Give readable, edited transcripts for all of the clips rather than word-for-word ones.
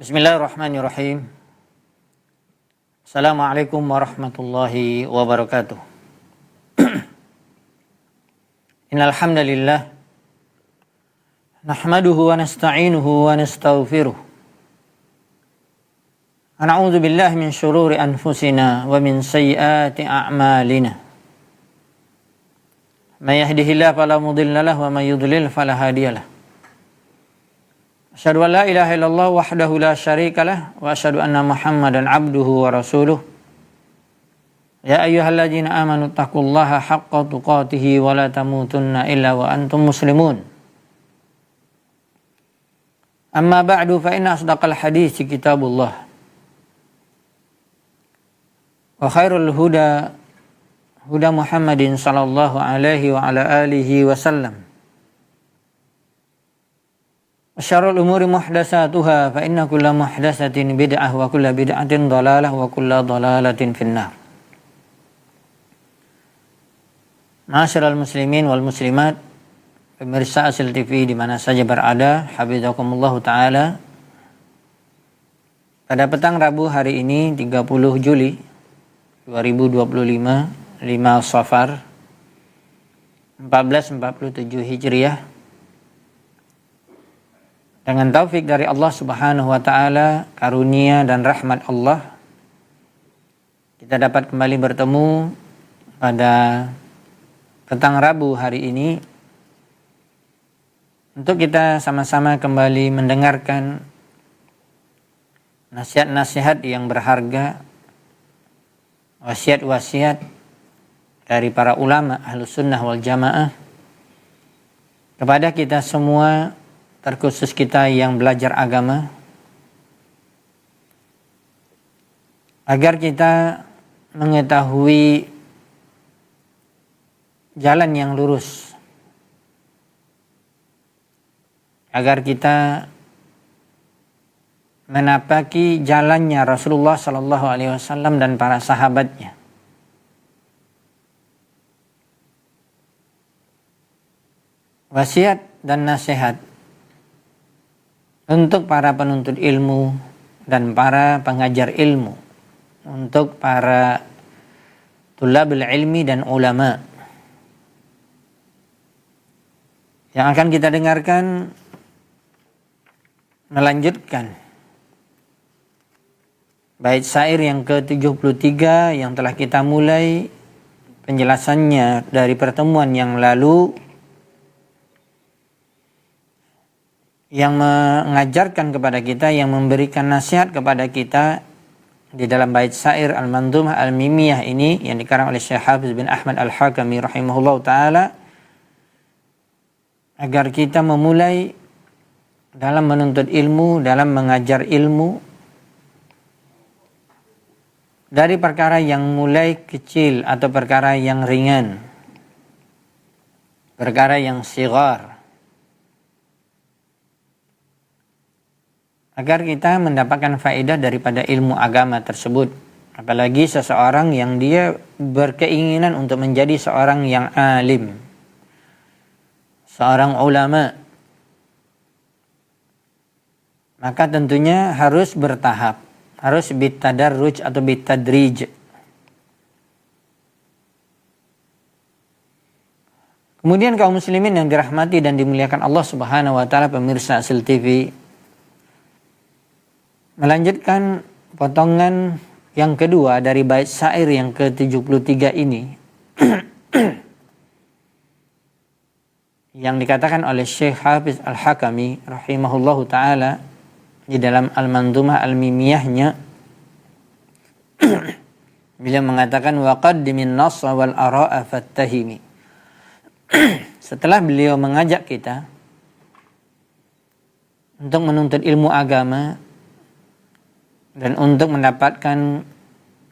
Bismillahirrahmanirrahim. Assalamualaikum warahmatullahi wabarakatuh. Innal hamdalillah nahmaduhu wa nasta'inuhu wa nastaghfiruh. Wa na'udzu billahi min shururi anfusina wa min sayyiati a'malina. May yahdihillahu fala mudilla lahu wa may yudlil fala hadiyalah. Asyhadu an la ilaha illallah wahdahu la syarikalah wa asyhadu anna Muhammadan abduhu wa rasuluh. Ya ayyuhalladzina amanu taqullaha haqqa tuqatih wa la tamutunna illa wa antum muslimun. Amma ba'du fa inna asdaqal hadits kitabullah. Wa khairul huda Muhammadin sallallahu alaihi wa ala alihi wasallam. Syarrul umuri muhdatsatuha fa inna kulla muhdatsatin bid'ah wa kulla bid'atin dhalalah wa kulla dhalalatin finnar. Ma'asyiral muslimin wal muslimat, pemirsa Asil TV di mana saja berada, hafizakumullah taala. Pada petang Rabu hari ini 30 Juli 2025, 5 Safar 1447 Hijriah. Dengan taufik dari Allah Subhanahu wa taala, karunia dan rahmat Allah, kita dapat kembali bertemu pada petang Rabu hari ini untuk kita sama-sama kembali mendengarkan nasihat-nasihat yang berharga, wasiat-wasiat dari para ulama Ahlus Sunnah wal Jamaah kepada kita semua, terkhusus kita yang belajar agama, agar kita mengetahui jalan yang lurus, agar kita menapaki jalannya Rasulullah sallallahu alaihi wasallam dan para sahabatnya. Wasiat dan nasihat untuk para penuntut ilmu dan para pengajar ilmu, untuk para tulabul ilmi dan ulama. Yang akan kita dengarkan melanjutkan bait syair yang ke-73 yang telah kita mulai penjelasannya dari pertemuan yang lalu, yang mengajarkan kepada kita, yang memberikan nasihat kepada kita di dalam bait syair Al-Mandhumah Al-Mimiyah ini yang dikarang oleh Syekh Hafiz bin Ahmad Al-Hakami rahimahullah ta'ala, agar kita memulai dalam menuntut ilmu, dalam mengajar ilmu, dari perkara yang mulai kecil atau perkara yang ringan, perkara yang sigar, agar kita mendapatkan faedah daripada ilmu agama tersebut. Apalagi seseorang yang dia berkeinginan untuk menjadi seorang yang alim, seorang ulama, maka tentunya harus bertahap, harus bitadarruj atau bitadrij. Kemudian kaum muslimin yang dirahmati dan dimuliakan Allah Subhanahu wa taala, pemirsa Asil TV, melanjutkan potongan yang kedua dari bait syair yang ke-73 ini yang dikatakan oleh Syekh Hafiz Al-Hakami rahimahullahu ta'ala di dalam Al-Mandhumah Al-Mimiyahnya. Beliau mengatakan wa qaddimin nassa wal ara'a fattahimi. Setelah beliau mengajak kita untuk menuntut ilmu agama dan untuk mendapatkan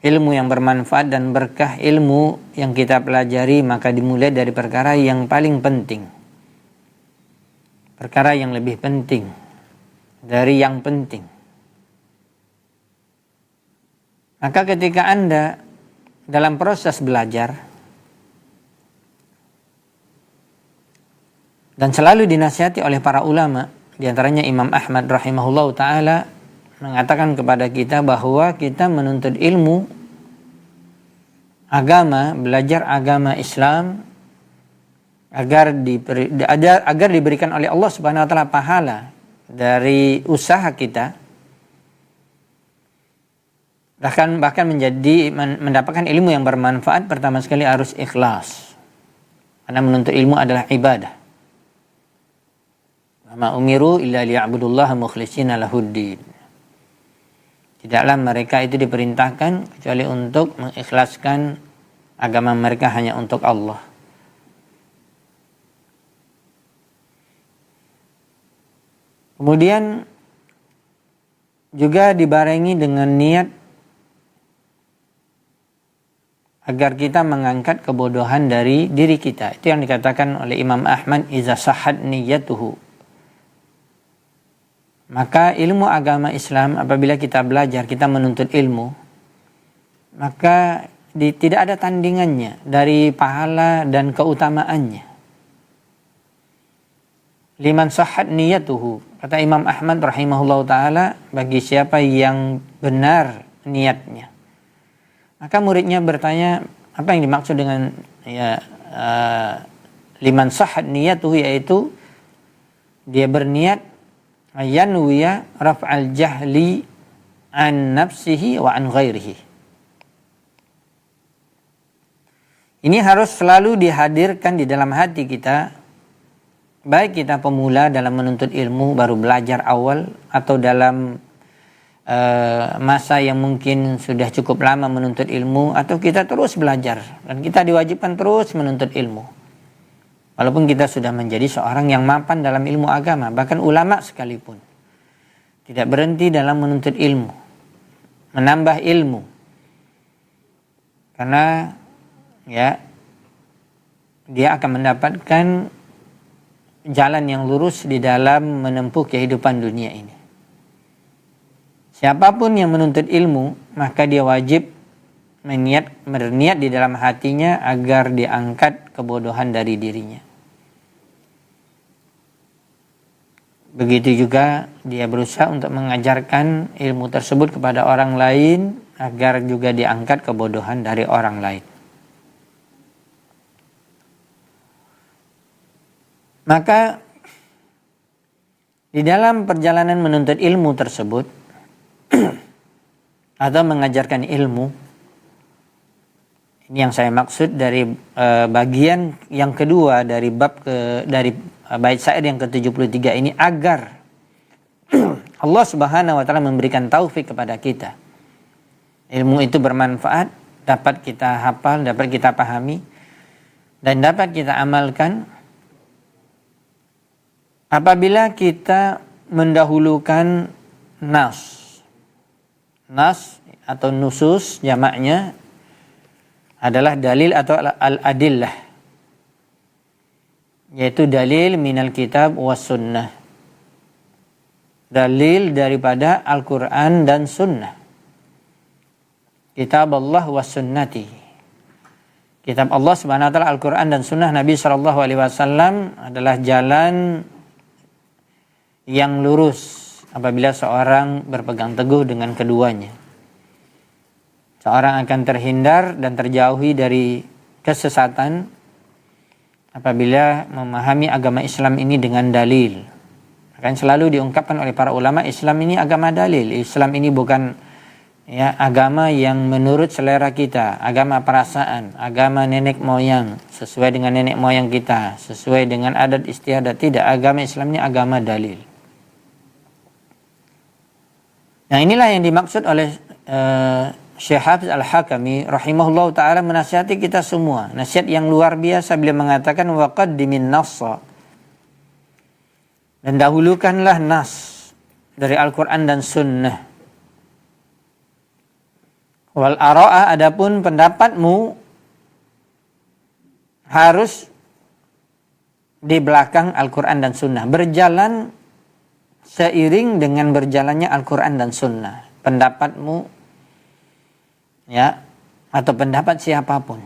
ilmu yang bermanfaat dan berkah ilmu yang kita pelajari, maka dimulai dari perkara yang paling penting, perkara yang lebih penting dari yang penting. Maka ketika Anda dalam proses belajar dan selalu dinasihati oleh para ulama, di antaranya Imam Ahmad rahimahullahu ta'ala mengatakan kepada kita bahwa kita menuntut ilmu agama, belajar agama Islam agar diberikan oleh Allah Subhanahu wa taala pahala dari usaha kita, bahkan mendapatkan ilmu yang bermanfaat. Pertama sekali harus ikhlas, karena menuntut ilmu adalah ibadah. Ma umiru illa liya'budullaha mukhlishina lahuddin. Tidaklah mereka itu diperintahkan kecuali untuk mengikhlaskan agama mereka hanya untuk Allah. Kemudian juga dibarengi dengan niat agar kita mengangkat kebodohan dari diri kita. Itu yang dikatakan oleh Imam Ahmad, iza sahhat niyyatuhu. Maka ilmu agama Islam, apabila kita belajar, kita menuntut ilmu, maka tidak ada tandingannya dari pahala dan keutamaannya. Liman sahhat niyyatuhu. Kata Imam Ahmad rahimahullah ta'ala, bagi siapa yang benar niatnya. Maka muridnya bertanya, apa yang dimaksud dengan liman sahhat niyyatuhu, yaitu dia berniat yanwiya raf'al jahli an nafsihi wa an ghairihi. Ini harus selalu dihadirkan di dalam hati kita, baik kita pemula dalam menuntut ilmu, baru belajar awal, atau dalam masa yang mungkin sudah cukup lama menuntut ilmu, atau kita terus belajar dan kita diwajibkan terus menuntut ilmu. Walaupun kita sudah menjadi seorang yang mapan dalam ilmu agama, bahkan ulama sekalipun tidak berhenti dalam menuntut ilmu, menambah ilmu. Karena dia akan mendapatkan jalan yang lurus di dalam menempuh kehidupan dunia ini. Siapapun yang menuntut ilmu, maka dia wajib berniat di dalam hatinya agar diangkat kebodohan dari dirinya. Begitu juga dia berusaha untuk mengajarkan ilmu tersebut kepada orang lain agar juga diangkat kebodohan dari orang lain. Maka di dalam perjalanan menuntut ilmu tersebut atau mengajarkan ilmu, ini yang saya maksud dari bagian yang kedua dari bait syair yang ke-73 ini, agar Allah Subhanahu wa taala memberikan taufik kepada kita. Ilmu itu bermanfaat, dapat kita hafal, dapat kita pahami, dan dapat kita amalkan apabila kita mendahulukan nas atau nusus, jamaknya adalah dalil atau al-adillah, yaitu dalil minal kitab was sunnah, dalil daripada Al-Quran dan sunnah. Kitab Allah was sunnati, kitab Allah subhanahu wa ta'ala, Al-Quran dan sunnah Nabi SAW adalah jalan yang lurus apabila seorang berpegang teguh dengan keduanya. Seorang akan terhindar dan terjauhi dari kesesatan apabila memahami agama Islam ini dengan dalil. Akan selalu diungkapkan oleh para ulama, Islam ini agama dalil. Islam ini bukan agama yang menurut selera kita, agama perasaan, agama nenek moyang, sesuai dengan nenek moyang kita, sesuai dengan adat istiadat. Tidak, agama Islam ini agama dalil. Nah, inilah yang dimaksud oleh Syekh Hafiz Al-Hakami rahimahullah ta'ala, menasihati kita semua. Nasihat yang luar biasa beliau mengatakan, waqaddimin nassa, dan dahulukanlah nas dari Al-Quran dan sunnah. Wal ara'a, adapun pendapatmu harus di belakang Al-Quran dan sunnah, berjalan seiring dengan berjalannya Al-Quran dan sunnah. Pendapatmu atau pendapat siapapun.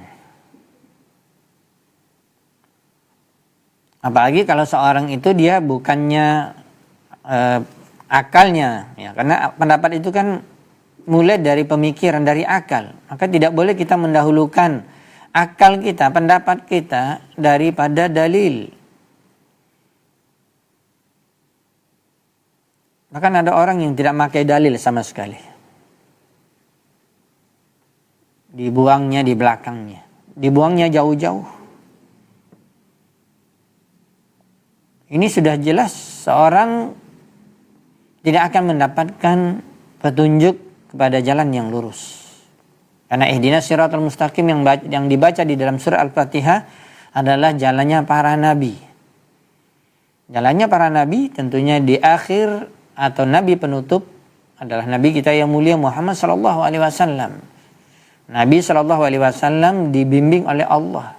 Apalagi kalau seorang itu dia bukannya akalnya, ya, karena pendapat itu kan mulai dari pemikiran, dari akal. Maka tidak boleh kita mendahulukan akal kita, pendapat kita daripada dalil. Bahkan ada orang yang tidak pakai dalil sama sekali. Dibuangnya di belakangnya, dibuangnya jauh-jauh. Ini sudah jelas seorang tidak akan mendapatkan petunjuk kepada jalan yang lurus. Karena ihdinas siratal mustaqim yang dibaca di dalam surah Al-Fatihah adalah jalannya para nabi. Jalannya para nabi tentunya di akhir atau nabi penutup adalah nabi kita yang mulia Muhammad sallallahu alaihi wasallam. Nabi sallallahu alaihi wasallam dibimbing oleh Allah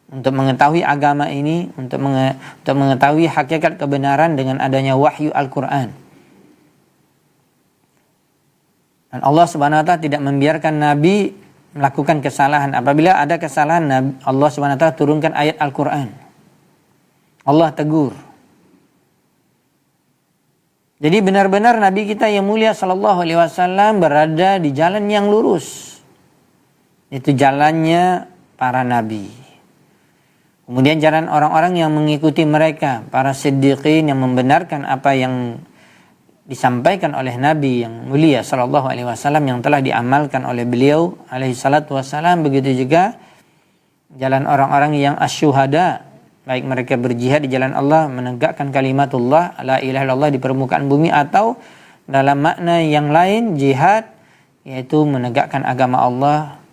untuk mengetahui agama ini, untuk mengetahui hakikat kebenaran dengan adanya wahyu Al-Qur'an. Dan Allah Subhanahu wa taala tidak membiarkan nabi melakukan kesalahan. Apabila ada kesalahan, Allah Subhanahu wa taala turunkan ayat Al-Qur'an. Allah tegur. Jadi benar-benar nabi kita yang mulia sallallahu alaihi wasallam berada di jalan yang lurus. Itu jalannya para nabi. Kemudian jalan orang-orang yang mengikuti mereka, para siddiqin yang membenarkan apa yang disampaikan oleh Nabi yang mulia sallallahu alaihi wasallam yang telah diamalkan oleh beliau alaihi salatu wasallam. Begitu juga jalan orang-orang yang asyuhada, baik mereka berjihad di jalan Allah, menegakkan kalimatullah la ilaha illallah di permukaan bumi, atau dalam makna yang lain jihad, yaitu menegakkan agama Allah,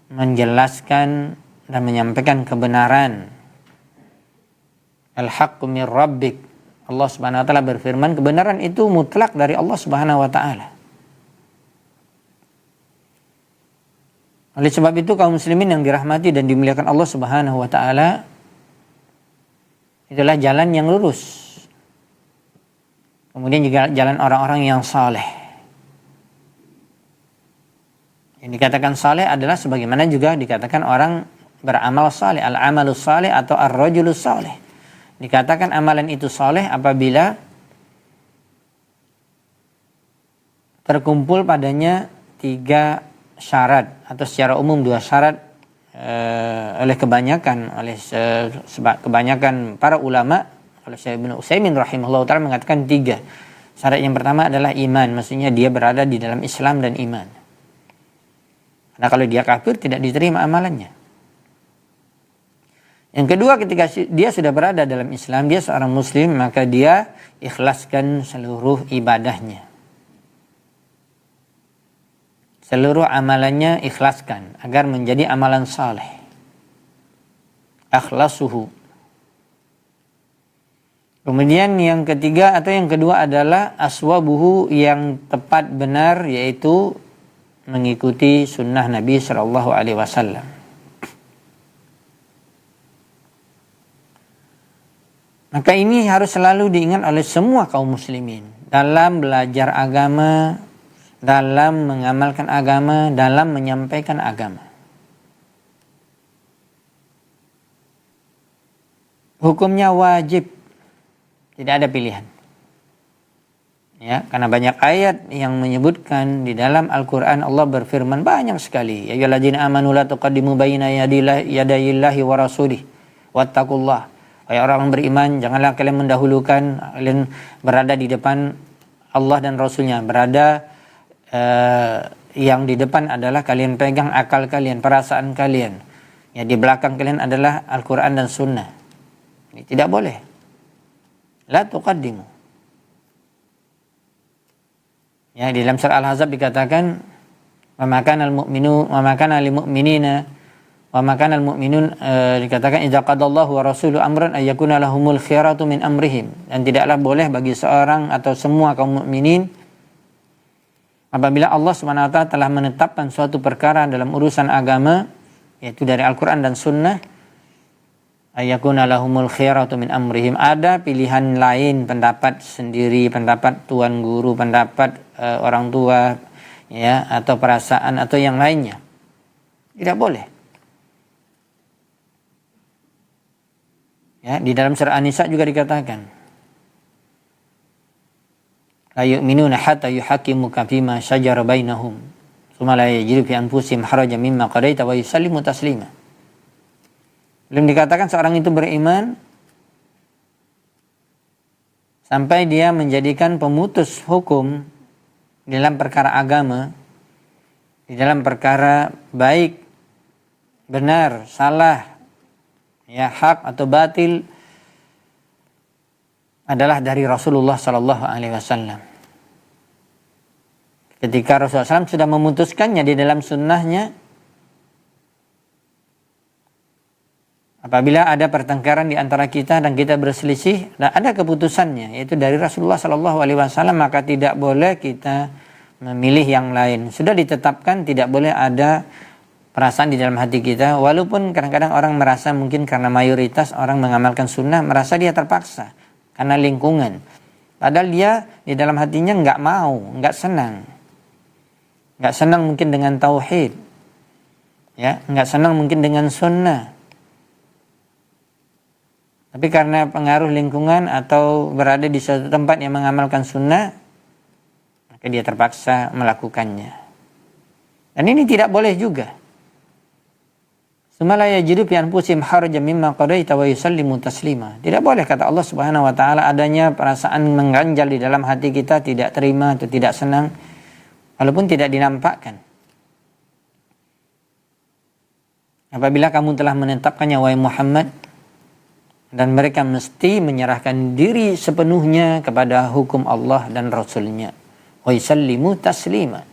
menjelaskan dan menyampaikan kebenaran. Al-haqqu min rabbik. Allah Subhanahu wa taala berfirman, kebenaran itu mutlak dari Allah Subhanahu wa taala. Oleh sebab itu kaum muslimin yang dirahmati dan dimuliakan Allah Subhanahu wa taala, itulah jalan yang lurus. Kemudian juga jalan orang-orang yang saleh. Yang dikatakan saleh adalah sebagaimana juga dikatakan orang beramal saleh, al-amalus saleh atau ar-rajulus saleh. Dikatakan amalan itu saleh apabila terkumpul padanya 3 syarat, atau secara umum 2 syarat oleh kebanyakan para ulama. Oleh Syekh Ibnu Utsaimin rahimahullah taala mengatakan 3. Syarat yang pertama adalah iman, maksudnya dia berada di dalam Islam dan iman. Karena kalau dia kafir tidak diterima amalannya. Yang kedua, ketika dia sudah berada dalam Islam, dia seorang muslim, maka dia ikhlaskan seluruh ibadahnya. Seluruh amalannya ikhlaskan agar menjadi amalan saleh. Akhlasuhu. Kemudian yang ketiga atau yang kedua adalah aswabuhu, yang tepat benar, yaitu mengikuti sunnah Nabi sallallahu alaihi wasallam. Maka ini harus selalu diingat oleh semua kaum muslimin dalam belajar agama, dalam mengamalkan agama, dalam menyampaikan agama. Hukumnya wajib, tidak ada pilihan. Ya, karena banyak ayat yang menyebutkan di dalam Al-Qur'an, Allah berfirman banyak sekali, ya ayyuhalladzina amanu la tuqaddimu baina yadayillahi wa rasulih wattaqullah. Wahai orang beriman, janganlah kalian mendahulukan, kalian berada di depan Allah dan Rasulnya. Berada yang di depan adalah kalian pegang akal kalian, perasaan kalian. Ya, di belakang kalian adalah Al-Quran dan Sunnah. Ini tidak boleh. La tuqaddimu. Ya, di dalam surah Al-Ahzab dikatakan, wa ma kana lil mu'minina wa makanal mu'minun, dikatakan idza qadallahu wa rasuluhu amran ay yakuna lahumul khiyaratu min amrihim, dan tidaklah boleh bagi seorang atau semua kaum mukminin apabila Allah Subhanahu wa taala telah menetapkan suatu perkara dalam urusan agama, yaitu dari Al-Qur'an dan Sunnah, ay yakuna lahumul khiyaratu min amrihim, ada pilihan lain, pendapat sendiri, pendapat tuan guru, pendapat orang tua, ya, atau perasaan atau yang lainnya. Tidak boleh. Ya, di dalam surah An-Nisa juga dikatakan, la yu'minuna hatta yuhaqqimuka fima shajara bainahum tsumma la yajidu fi anfusihim harajan mimma qadaita wa yusallimu taslima. Belum dikatakan seorang itu beriman sampai dia menjadikan pemutus hukum dalam perkara agama, di dalam perkara baik, benar, salah, ya hak atau batil adalah dari Rasulullah Sallallahu Alaihi Wasallam. Ketika Rasulullah SAW sudah memutuskannya di dalam sunnahnya, apabila ada pertengkaran di antara kita dan kita berselisih, dan ada keputusannya, yaitu dari Rasulullah Sallallahu Alaihi Wasallam, maka tidak boleh kita memilih yang lain. Sudah ditetapkan tidak boleh ada perasaan di dalam hati kita, walaupun kadang-kadang orang merasa mungkin karena mayoritas orang mengamalkan sunnah, merasa dia terpaksa karena lingkungan. Padahal dia di dalam hatinya nggak mau, nggak senang mungkin dengan tauhid, ya, nggak senang mungkin dengan sunnah. Tapi karena pengaruh lingkungan atau berada di suatu tempat yang mengamalkan sunnah, maka dia terpaksa melakukannya. Dan ini tidak boleh juga. Sumala yajidu fi anfusihim harajan mimma qadaita wa yusallimu taslima. Tidak boleh, kata Allah Subhanahu wa taala, adanya perasaan mengganjal di dalam hati kita, tidak terima atau tidak senang walaupun tidak dinampakkan. Apabila kamu telah menetapkannya wahai Muhammad, dan mereka mesti menyerahkan diri sepenuhnya kepada hukum Allah dan Rasulnya. Wa yusallimu taslima.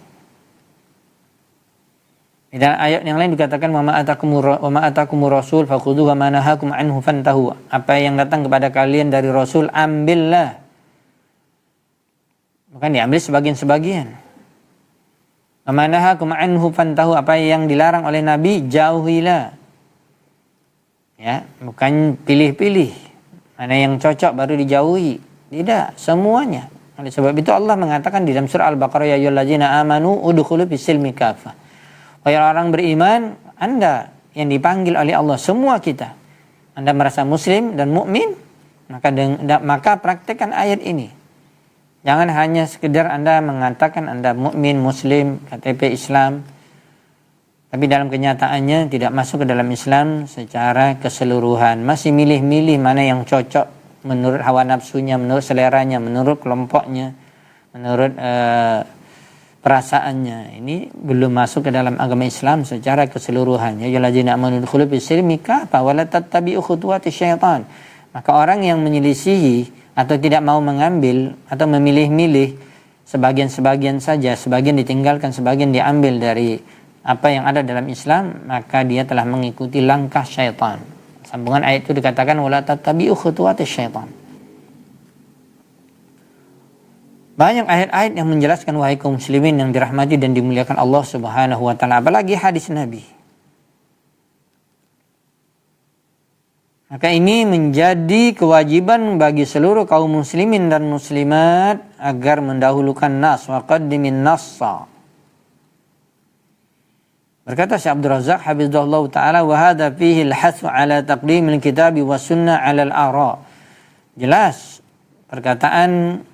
Dan ayat yang lain dikatakan wa ma atakumur rasul fakhudhuhu wa ma nahakum anhu fantahu. Apa yang datang kepada kalian dari Rasul, ambillah. Bukan diambil sebagian-sebagian. Wa ma nahakum anhu fantahu. Apa yang dilarang oleh Nabi, jauhilah. Ya, bukan pilih-pilih. Mana yang cocok baru dijauhi. Tidak, semuanya. Oleh sebab itu Allah mengatakan di dalam surah Al-Baqarah, ya ayyuhallazina amanu udkhulu fis-silmi kafah. Wahai orang beriman, Anda yang dipanggil oleh Allah, semua kita. Anda merasa muslim dan mukmin, maka praktekkan ayat ini. Jangan hanya sekedar Anda mengatakan Anda mukmin, muslim, KTP Islam, tapi dalam kenyataannya tidak masuk ke dalam Islam secara keseluruhan. Masih milih-milih mana yang cocok menurut hawa nafsunya, menurut seleranya, menurut kelompoknya, menurut perasaannya. Ini belum masuk ke dalam agama Islam secara keseluruhan. Ya ayyuhallazina amanu udkhulu fis-silmi kafah wa la tattabi'u khutuwati syaitan. Maka orang yang menyelisihi atau tidak mau mengambil atau memilih-milih sebagian-sebagian saja, sebagian ditinggalkan, sebagian diambil dari apa yang ada dalam Islam, maka dia telah mengikuti langkah syaitan. Sambungan ayat itu dikatakan wa la tattabi'u khutuwati syaitan. Banyak ayat-ayat yang menjelaskan wahai kaum muslimin yang dirahmati dan dimuliakan Allah Subhanahu wa taala, apalagi hadis Nabi. Maka ini menjadi kewajiban bagi seluruh kaum muslimin dan muslimat agar mendahulukan nas wa qaddimin nassa. Berkata Syekh Abdul Razak hafizahullah taala, wa hadza fihi al-hathu ala taqdimil kitabi was sunnah 'ala al-ara'. Jelas perkataan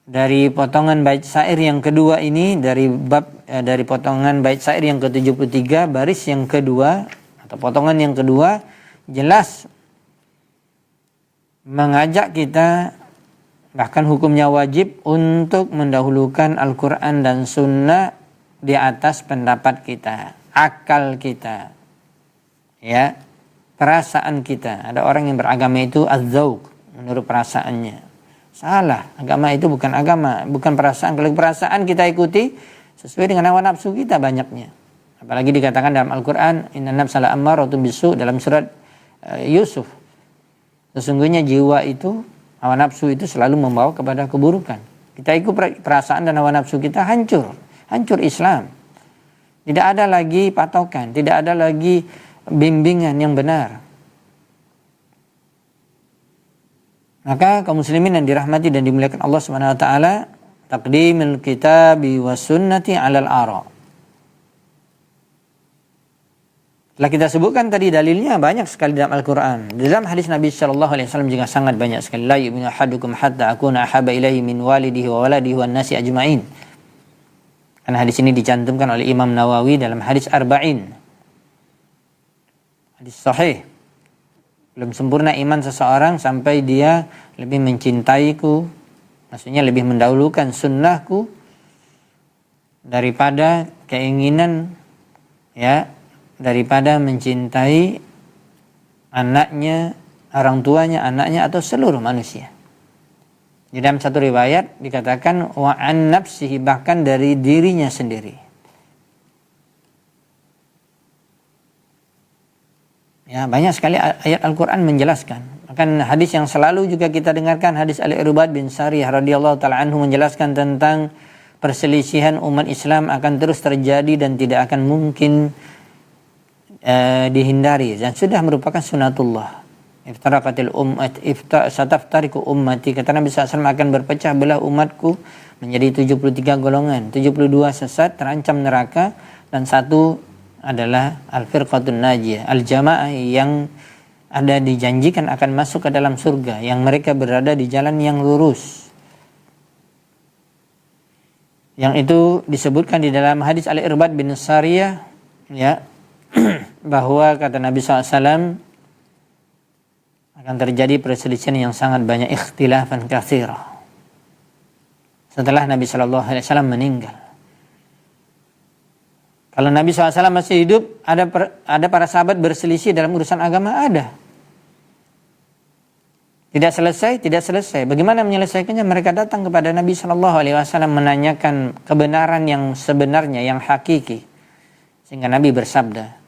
dari potongan bait syair yang kedua ini, dari potongan bait syair yang ke-73 baris yang kedua atau potongan yang kedua, jelas mengajak kita, bahkan hukumnya wajib untuk mendahulukan Al-Quran dan Sunnah di atas pendapat kita, akal kita, ya, perasaan kita. Ada orang yang beragama itu az-zauq, menurut perasaannya. Salah, agama itu bukan agama, bukan perasaan. Kalau perasaan kita ikuti sesuai dengan hawa nafsu kita banyaknya. Apalagi dikatakan dalam Al-Quran, inna nafsa la'ammaratun bisu', dalam surat Yusuf. Sesungguhnya jiwa itu, hawa nafsu itu selalu membawa kepada keburukan. Kita ikut perasaan dan hawa nafsu kita, hancur Islam. Tidak ada lagi patokan, tidak ada lagi bimbingan yang benar. Maka kaum muslimin yang dirahmati dan dimuliakan Allah Subhanahu wa taala, taqdimul kitabi was sunnati 'alal ara'. Telah kita sebutkan tadi dalilnya banyak sekali dalam Al-Quran. Dalam hadis Nabi SAW juga sangat banyak sekali. La yu'minu ahadukum hatta akuna ahabba ilaihi min walidihi wa waladihi wan nasi ajma'in. Karena hadis ini dicantumkan oleh Imam Nawawi dalam hadis Arba'in. Hadis sahih. Belum sempurna iman seseorang sampai dia lebih mencintaiku, maksudnya lebih mendahulukan sunnahku daripada keinginan, ya, daripada mencintai anaknya, orang tuanya, anaknya, atau seluruh manusia. Di dalam satu riwayat dikatakan wa an nafsihi, bahkan dari dirinya sendiri. Ya, banyak sekali ayat Al-Quran menjelaskan. Bahkan hadis yang selalu juga kita dengarkan, hadis Al-Irbad bin Sariyah radhiyallahu ta'ala anhu, menjelaskan tentang perselisihan umat Islam akan terus terjadi dan tidak akan mungkin dihindari, dan sudah merupakan sunatullah. Iftaraqatil ummat sataftariqu ummati, kata Nabi SAW, akan berpecah belah umatku menjadi 73 golongan, 72 sesat terancam neraka, dan satu adalah al-firqatun najiyah, al-jamaah yang ada dijanjikan akan masuk ke dalam surga, yang mereka berada di jalan yang lurus. Yang itu disebutkan di dalam hadis Al-Irbad bin Sariyah, ya, bahwa kata Nabi SAW akan terjadi perselisihan yang sangat banyak, ikhtilafan katsira, setelah Nabi SAW meninggal. Kalau Nabi SAW masih hidup, ada para sahabat berselisih dalam urusan agama, ada. Tidak selesai. Bagaimana menyelesaikannya? Mereka datang kepada Nabi SAW menanyakan kebenaran yang sebenarnya, yang hakiki, sehingga Nabi bersabda.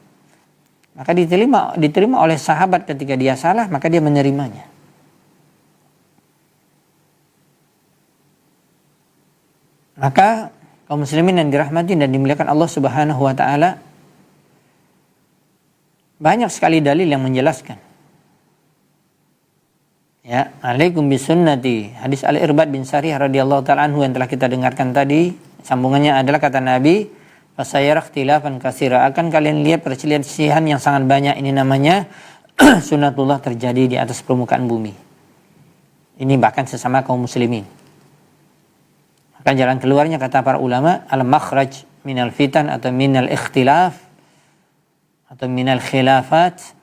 Maka diterima oleh sahabat. Ketika dia salah, maka dia menerimanya. Maka kaum muslimin yang dirahmati dan dimuliakan Allah Subhanahu wa taala, banyak sekali dalil yang menjelaskan. Ya, alaikum bisunnati. Hadis Al-Irbad bin Sariyah radhiyallahu taala anhu yang telah kita dengarkan tadi, sambungannya adalah kata Nabi, fasayara ikhtilafan katsira, akan kalian lihat perselisihan yang sangat banyak. Ini namanya sunatullah terjadi di atas permukaan bumi. Ini bahkan sesama kaum muslimin. Maka jalan keluarnya, kata para ulama, al-makhraj minal fitan atau minal ikhtilaf atau minal khilafat,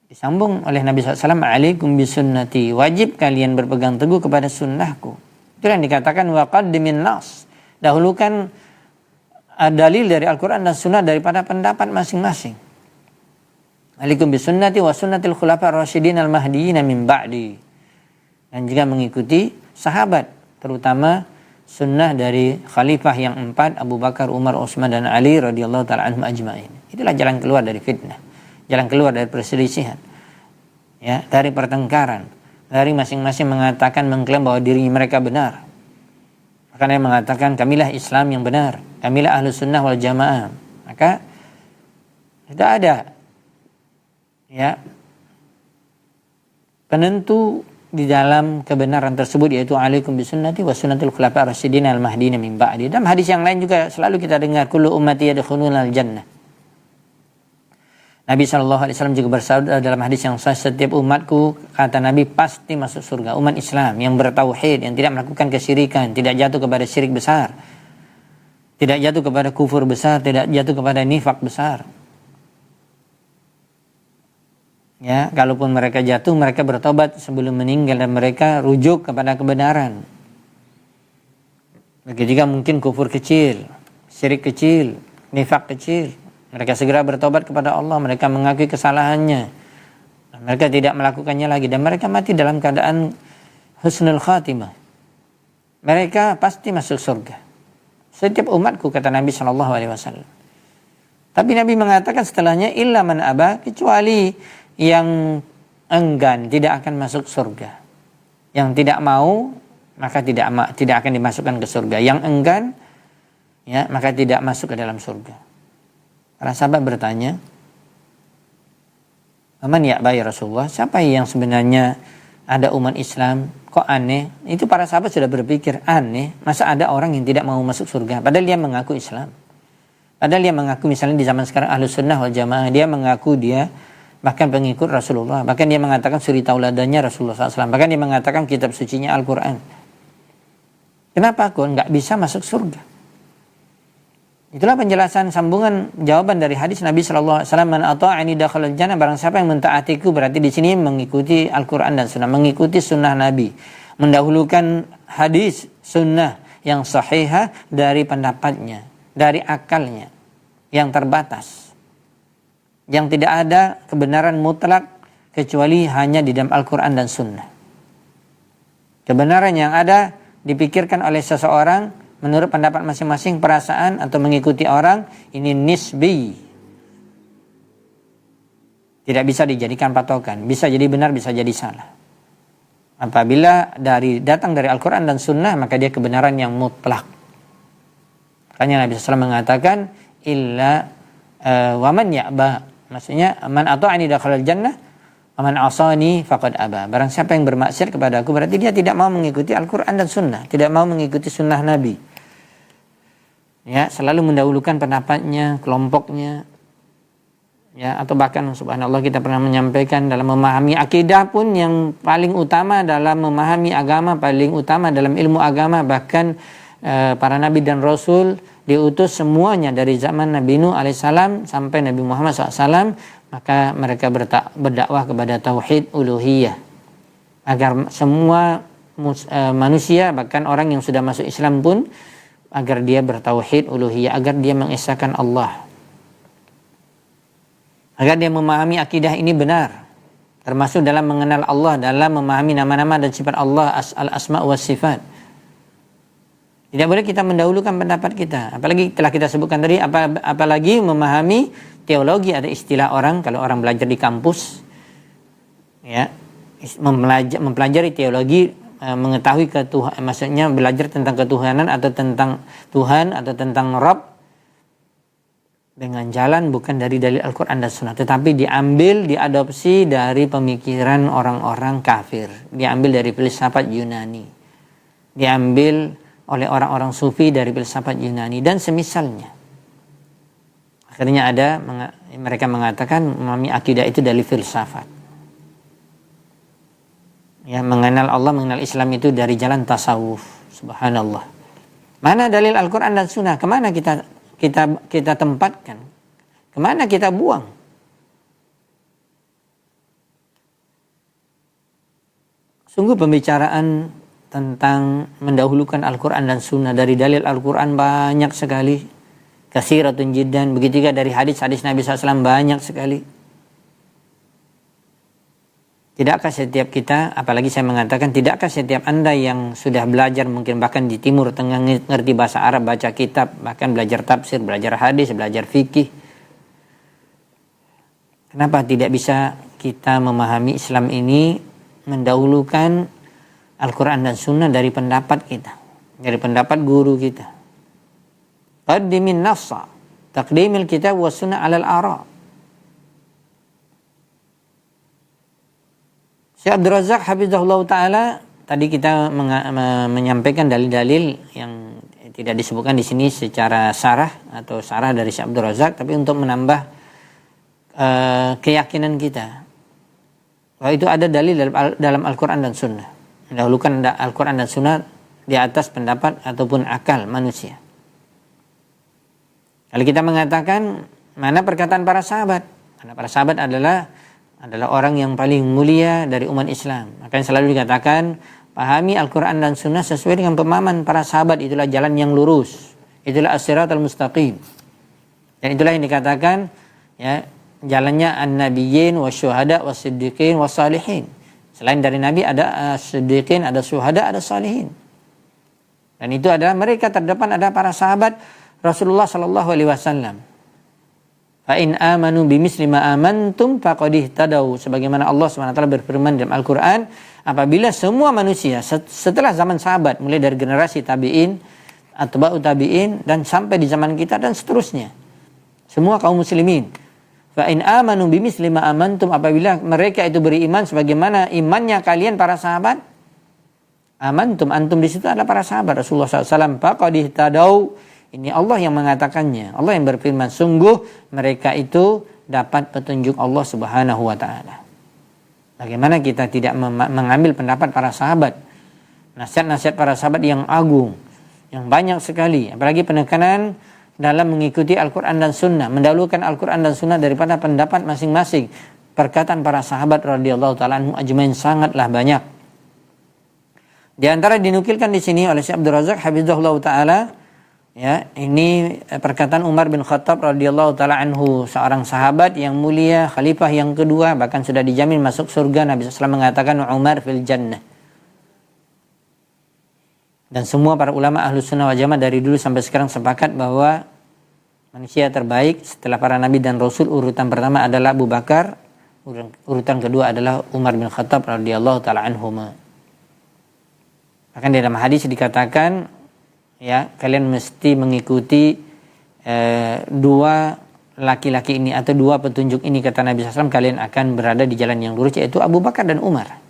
disambung oleh Nabi SAW, alaikum bisunnati, wajib kalian berpegang teguh kepada sunnahku. Itu yang dikatakan waqaddimin nas, dahulukan dalil dari Al-Quran dan Sunnah daripada pendapat masing-masing. Alaikum bisunnati wa sunnatil khulafa ar-rasyidin al-mahdiyyin min ba'di, dan juga mengikuti sahabat, terutama sunnah dari khalifah yang 4, Abu Bakar, Umar, Utsman, dan Ali radhiyallahu ta'ala anhum ajma'in. Itulah jalan keluar dari fitnah, jalan keluar dari perselisihan, ya, dari pertengkaran, dari masing-masing mengatakan, mengklaim bahwa diri mereka benar. Makanya mengatakan kamilah Islam yang benar, kamilah Ahlus Sunnah wal Jamaah. Maka tidak ada, ya, penentu di dalam kebenaran tersebut, yaitu alaikum bisunnati wa sunnatil khulafa ar-rasyidin al-mahdiyyin min ba'di. Dalam hadis yang lain juga selalu kita dengar, kullu ummati yadkhuluna al-jannah. Nabi SAW juga bersabda dalam hadis yang sahih, setiap umatku, kata Nabi, pasti masuk surga. Umat Islam yang bertauhid, yang tidak melakukan kesyirikan, tidak jatuh kepada syirik besar, tidak jatuh kepada kufur besar, tidak jatuh kepada nifak besar. Ya, kalaupun mereka jatuh, mereka bertobat sebelum meninggal dan mereka rujuk kepada kebenaran. Begitu juga mungkin kufur kecil, syirik kecil, nifak kecil. Mereka segera bertobat kepada Allah, mereka mengakui kesalahannya, mereka tidak melakukannya lagi, dan mereka mati dalam keadaan husnul khatimah. Mereka pasti masuk surga. Setiap umatku, kata Nabi SAW. Tapi Nabi mengatakan setelahnya, illa man aba, kecuali yang enggan, tidak akan masuk surga. Yang tidak mau, maka tidak akan dimasukkan ke surga. Yang enggan, ya, maka tidak masuk ke dalam surga. Para sahabat bertanya, "Man ya'ba ya Rasulullah?" Siapa yang sebenarnya ada umat Islam? Kok aneh? Itu para sahabat sudah berpikir, aneh, masa ada orang yang tidak mau masuk surga padahal dia mengaku Islam. Padahal dia mengaku misalnya di zaman sekarang Ahlus Sunnah wal Jamaah, dia mengaku dia bahkan pengikut Rasulullah, bahkan dia mengatakan suri tauladannya Rasulullah SAW, bahkan dia mengatakan kitab sucinya Al-Quran. Kenapa aku nggak bisa masuk surga? Itulah penjelasan sambungan jawaban dari hadis Nabi SAW, man ata'ani dakhalal jannah, barang siapa yang mentaatiku, berarti di sini mengikuti Al-Quran dan Sunnah, mengikuti Sunnah Nabi, mendahulukan hadis Sunnah yang sahihah dari pendapatnya, dari akalnya yang terbatas, yang tidak ada kebenaran mutlak kecuali hanya di dalam Al-Quran dan Sunnah. Kebenaran yang ada dipikirkan oleh seseorang menurut pendapat masing-masing, perasaan atau mengikuti orang, ini nisbi, tidak bisa dijadikan patokan, bisa jadi benar, bisa jadi salah. Apabila datang dari Al-Quran dan Sunnah, maka dia kebenaran yang mutlak. Makanya Nabi SAW mengatakan illa waman ya'ba, maksudnya man ata'ani dakhalal jannah wa man asani faqad aba. Barang siapa yang bermaksiat kepada aku, berarti dia tidak mau mengikuti Al-Quran dan Sunnah, tidak mau mengikuti Sunnah Nabi. Ya, selalu mendahulukan pendapatnya, kelompoknya. Ya, atau bahkan subhanallah kita pernah menyampaikan dalam memahami akidah pun yang paling utama dalam memahami agama, paling utama dalam ilmu agama, bahkan para nabi dan rasul diutus semuanya dari zaman Nabi Nuh alaihissalam sampai Nabi Muhammad SAW, maka mereka berdakwah kepada tauhid uluhiyah, agar semua manusia, bahkan orang yang sudah masuk Islam pun, agar dia bertauhid uluhiyah, agar dia mengesahkan Allah, agar dia memahami akidah ini benar, termasuk dalam mengenal Allah, dalam memahami nama-nama dan sifat Allah, al-asma wa sifat. Tidak boleh kita mendahulukan pendapat kita, apalagi telah kita sebutkan tadi, apalagi memahami teologi. Ada istilah orang, kalau orang belajar di kampus, ya, mempelajari teologi, mengetahui ketuhanan, maksudnya belajar tentang ketuhanan atau tentang Tuhan atau tentang Rabb, dengan jalan bukan dari dalil Al-Quran dan Sunnah, tetapi diadopsi dari pemikiran orang-orang kafir, diambil dari filsafat Yunani, diambil oleh orang-orang sufi dari filsafat Yunani dan semisalnya. Akhirnya mereka mengatakan memahami akidah itu dari filsafat. Ya, mengenal Allah, mengenal Islam itu dari jalan tasawuf. Subhanallah. Mana dalil Al-Quran dan Sunnah? Kemana kita tempatkan? Kemana kita buang? Sungguh pembicaraan tentang mendahulukan Al-Quran dan Sunnah dari dalil Al-Quran banyak sekali, kasiratun jiddan. Begitu juga dari hadis-hadis Nabi SAW banyak sekali. Tidakkah setiap kita, apalagi saya mengatakan, tidakkah setiap Anda yang sudah belajar, mungkin bahkan di Timur Tengah, ngerti bahasa Arab, baca kitab, bahkan belajar tafsir, belajar hadis, belajar fikih, kenapa tidak bisa kita memahami Islam ini mendahulukan Al-Quran dan Sunnah dari pendapat kita, dari pendapat guru kita? Qaddimin nassa, taqdimil kitab wa sunnah alal ara. Syekh Abdul Razak hafizahullah ta'ala, tadi kita menyampaikan dalil-dalil yang tidak disebutkan di sini secara sarah atau sarah dari Syekh Abdul Razak, tapi untuk menambah keyakinan kita bahwa itu ada dalil dalam Al-Quran dan Sunnah, mendahulukan Al-Quran dan Sunnah di atas pendapat ataupun akal manusia. Kalau kita mengatakan mana perkataan para sahabat, karena para sahabat adalah orang yang paling mulia dari umat Islam, makanya selalu dikatakan pahami Al-Quran dan Sunnah sesuai dengan pemahaman para sahabat, itulah jalan yang lurus, itulah as-siratal mustaqim, dan itulah yang dikatakan ya jalannya an-nabiyyin wasyuhada wasiddiqin wasalihin. Selain dari Nabi ada siddiqin, ada syuhada, ada salihin. Dan itu adalah mereka terdepan ada para sahabat Rasulullah sallallahu alaihi wasallam. Fa in amanu bimisli ma amantum faqad ihtadaw, sebagaimana Allah SWT berfirman dalam Al-Qur'an, apabila semua manusia setelah zaman sahabat, mulai dari generasi tabi'in, atba'u tabi'in, dan sampai di zaman kita dan seterusnya, semua kaum muslimin, fa in amanu bimisli ma amantum, apabila mereka itu beriman sebagaimana imannya kalian para sahabat, amantum, antum di situ adalah para sahabat Rasulullah SAW, faqad ihtadaw, Ini Allah yang mengatakannya. Allah yang berfirman, sungguh mereka itu dapat petunjuk Allah Subhanahu wa taala. Bagaimana kita tidak mengambil pendapat para sahabat? Nasihat-nasihat para sahabat yang agung, yang banyak sekali, apalagi penekanan dalam mengikuti Al-Quran dan Sunnah, mendahulukan Al-Quran dan Sunnah daripada pendapat masing-masing. Perkataan para sahabat radhiyallahu taala anhum ajmain sangatlah banyak. Di antara dinukilkan di sini oleh Syekh Abdul Razak hafizahullah taala, ya, ini perkataan Umar bin Khattab radhiyallahu taala anhu, seorang sahabat yang mulia, khalifah yang kedua, bahkan sudah dijamin masuk surga. Nabi SAW mengatakan Umar fil jannah. Dan semua para ulama Ahlus Sunnah wal Jamaah dari dulu sampai sekarang sepakat bahwa manusia terbaik setelah para nabi dan rasul, urutan pertama adalah Abu Bakar, urutan kedua adalah Umar bin Khattab radhiyallahu taala anhuma. Bahkan di dalam hadis dikatakan, ya, kalian mesti mengikuti dua laki-laki ini atau dua petunjuk ini, kata Nabi SAW, kalian akan berada di jalan yang lurus, yaitu Abu Bakar dan Umar.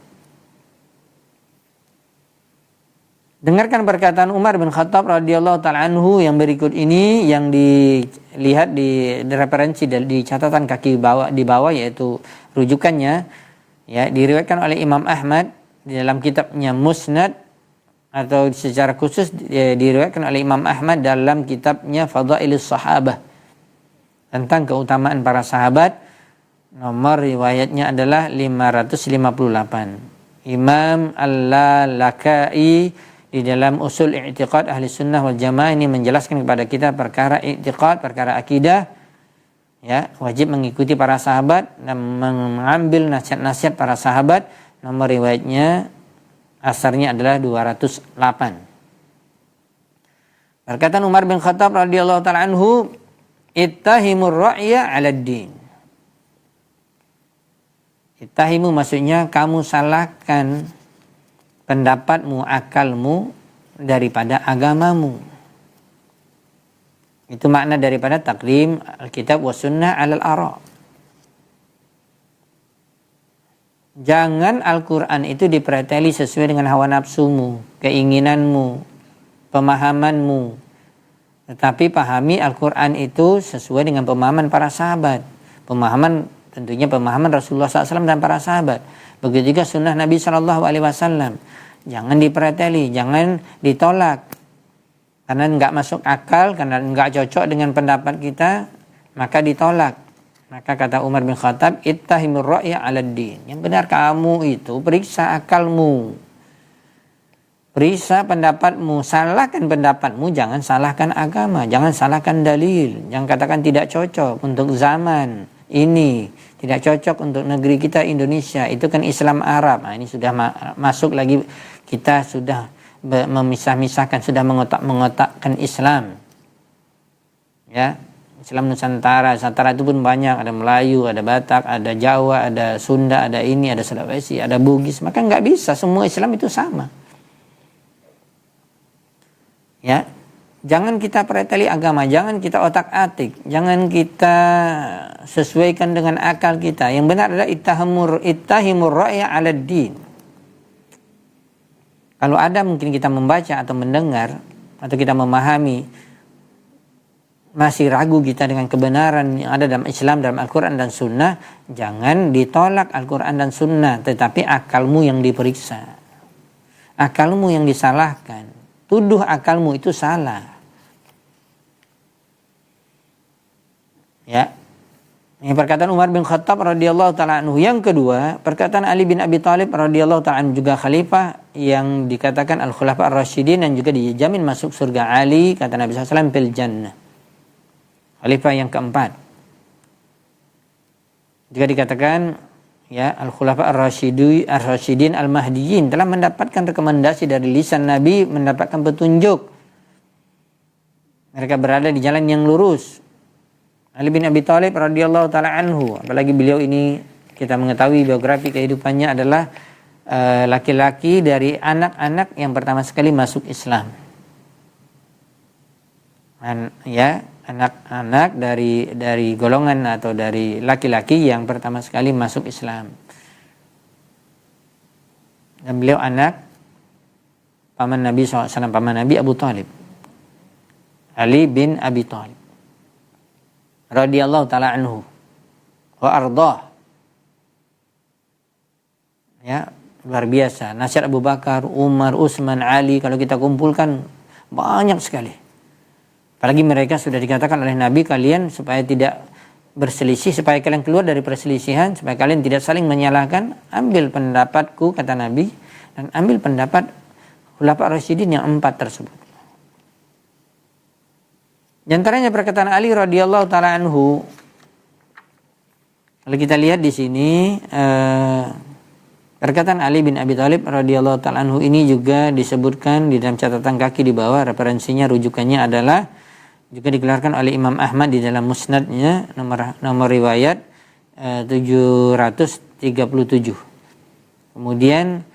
Dengarkan perkataan Umar bin Khattab radhiyallahu taala anhu yang berikut ini, yang dilihat di referensi di catatan kaki di bawah, yaitu rujukannya, ya, diriwayatkan oleh Imam Ahmad di dalam kitabnya Musnad, atau secara khusus diriwayatkan oleh Imam Ahmad dalam kitabnya Fadailus Sahabah, tentang keutamaan para sahabat. Nomor riwayatnya adalah 558. Imam Al-Lalakai di dalam Usul I'tiqad Ahli Sunnah wal Jamaah ini menjelaskan kepada kita perkara i'tiqad, perkara akidah, ya, wajib mengikuti para sahabat dan mengambil nasihat-nasihat para sahabat. Nomor riwayatnya asarnya adalah 208. Perkataan Umar bin Khattab radhiyallahu taala anhu, ittahimur ra'ya 'alad din. Ittahimu maksudnya kamu salahkan pendapatmu, akalmu daripada agamamu. Itu makna daripada takdim Alkitab wa Sunnah 'alal ara'. Jangan Al-Quran itu dipreteli sesuai dengan hawa nafsumu, keinginanmu, pemahamanmu. Tetapi pahami Al-Quran itu sesuai dengan pemahaman para sahabat. Pemahaman, tentunya pemahaman Rasulullah SAW dan para sahabat. Begitu juga sunnah Nabi SAW. Jangan dipreteli, jangan ditolak. Karena enggak masuk akal, karena enggak cocok dengan pendapat kita, maka ditolak. Maka kata Umar bin Khattab, ittahimur ra'ya 'alad din. Yang benar kamu itu periksa akalmu. Periksa pendapatmu, salahkan pendapatmu, jangan salahkan agama, jangan salahkan dalil. Jangan katakan tidak cocok untuk zaman ini, tidak cocok untuk negeri kita Indonesia, itu kan Islam Arab. Nah, ini sudah masuk lagi, kita sudah memisah-misahkan, sudah mengotak-mengotakkan Islam. Ya, Islam Nusantara, Nusantara itu pun banyak, ada Melayu, ada Batak, ada Jawa, ada Sunda, ada ini, ada Sulawesi, ada Bugis. Maka nggak bisa semua Islam itu sama. Ya, jangan kita preteli agama, jangan kita otak-atik, jangan kita sesuaikan dengan akal kita. Yang benar adalah ittahimur ra'ya 'alad din. Kalau ada mungkin kita membaca atau mendengar atau kita memahami masih ragu kita dengan kebenaran yang ada dalam Islam, dalam Al-Quran dan Sunnah, jangan ditolak Al-Quran dan Sunnah, tetapi akalmu yang diperiksa, akalmu yang disalahkan, tuduh akalmu itu salah. Ya, ini perkataan Umar bin Khattab radhiyallahu taala anhu. Yang kedua, perkataan Ali bin Abi Thalib radhiyallahu taala anhu, juga khalifah yang dikatakan al-khulafa ar-rasyidin dan juga dijamin masuk surga. Ali, kata Nabi SAW, fil jannah. Khalifah yang keempat. Juga dikatakan, ya, al-khulafa ar-rasyidin al-mahdiyin telah mendapatkan rekomendasi dari lisan Nabi, mendapatkan petunjuk. Mereka berada di jalan yang lurus. Ali bin Abi Thalib radhiyallahu taala anhu, apalagi beliau ini kita mengetahui biografi kehidupannya adalah laki-laki dari anak-anak yang pertama sekali masuk Islam. Ya, anak-anak dari golongan atau dari laki-laki yang pertama sekali masuk Islam. Dan beliau anak paman Nabi SAW, paman Nabi Abu Thalib. Ali bin Abi Thalib radhiyallahu taala anhu wa ardhah. Ya, luar biasa. Nasihat Abu Bakar, Umar, Utsman, Ali kalau kita kumpulkan banyak sekali. Apalagi mereka sudah dikatakan oleh Nabi, kalian supaya tidak berselisih, supaya kalian keluar dari perselisihan, supaya kalian tidak saling menyalahkan, ambil pendapatku kata Nabi dan ambil pendapat Khulafaur Rasyidin yang 4 tersebut. Di antaranya perkataan Ali radhiyallahu taala anhu. Kalau kita lihat di sini perkataan Ali bin Abi Thalib radhiyallahu taala anhu ini juga disebutkan di dalam catatan kaki di bawah. Referensinya, rujukannya adalah juga dikeluarkan oleh Imam Ahmad di dalam musnadnya, nomor riwayat 737. Kemudian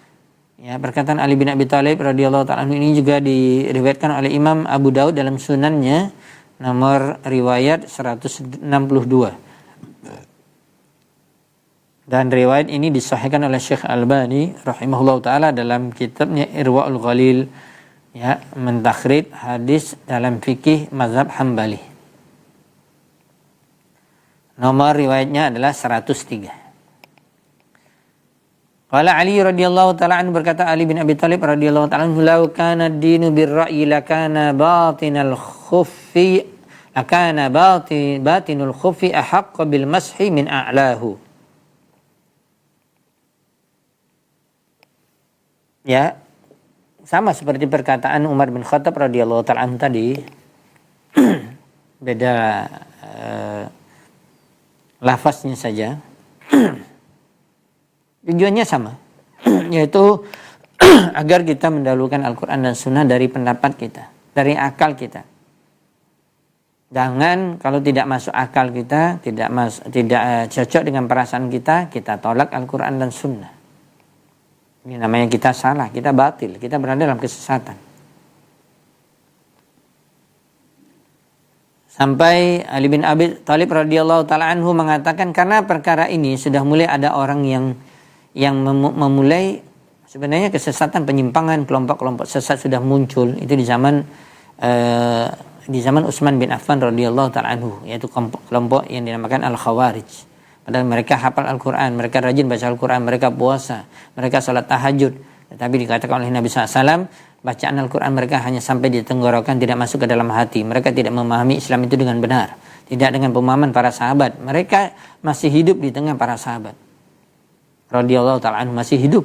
ya, perkataan Ali bin Abi Thalib radhiyallahu ta'ala anhu ini juga diriwayatkan oleh Imam Abu Daud dalam sunannya, nomor riwayat 162. Dan riwayat ini disahihkan oleh Syekh Albani rahimahullahu taala dalam kitabnya Irwaul Ghalil, ya, mentakhrij hadis dalam fikih mazhab Hambali. Nomor riwayatnya adalah 103. Qala Ali radhiyallahu ta'ala anhu, berkata Ali bin Abi Thalib radhiyallahu ta'ala anhu, "Law kana ad-dinu bir-ra'yi lakana batinul khuffi ahaqqa bil mashi min a'lahu." Ya, sama seperti perkataan Umar bin Khattab radhiyallahu ta'ala anhu tadi. Beda lafaznya saja. Tujuannya sama, yaitu agar kita mendahulukan Al-Quran dan Sunnah dari pendapat kita, dari akal kita. Jangan kalau tidak masuk akal kita, tidak cocok dengan perasaan kita tolak Al-Quran dan Sunnah. Ini namanya kita salah, kita batil, kita berada dalam kesesatan. Sampai Ali bin Abi Thalib radhiyallahu ta'ala anhu mengatakan, karena perkara ini sudah mulai ada orang yang memulai sebenarnya kesesatan, penyimpangan, kelompok-kelompok sesat sudah muncul. Itu di zaman Utsman bin Affan radhiyallahu ta'ala anhu, yaitu kelompok yang dinamakan Al-Khawarij. Padahal mereka hafal Al-Quran, mereka rajin baca Al-Quran, mereka puasa, mereka salat tahajud. Tetapi dikatakan oleh Nabi SAW, bacaan Al-Quran mereka hanya sampai di tenggorokan, tidak masuk ke dalam hati. Mereka tidak memahami Islam itu dengan benar, tidak dengan pemahaman para sahabat. Mereka masih hidup di tengah para sahabat radhiyallahu ta'ala anhu, masih hidup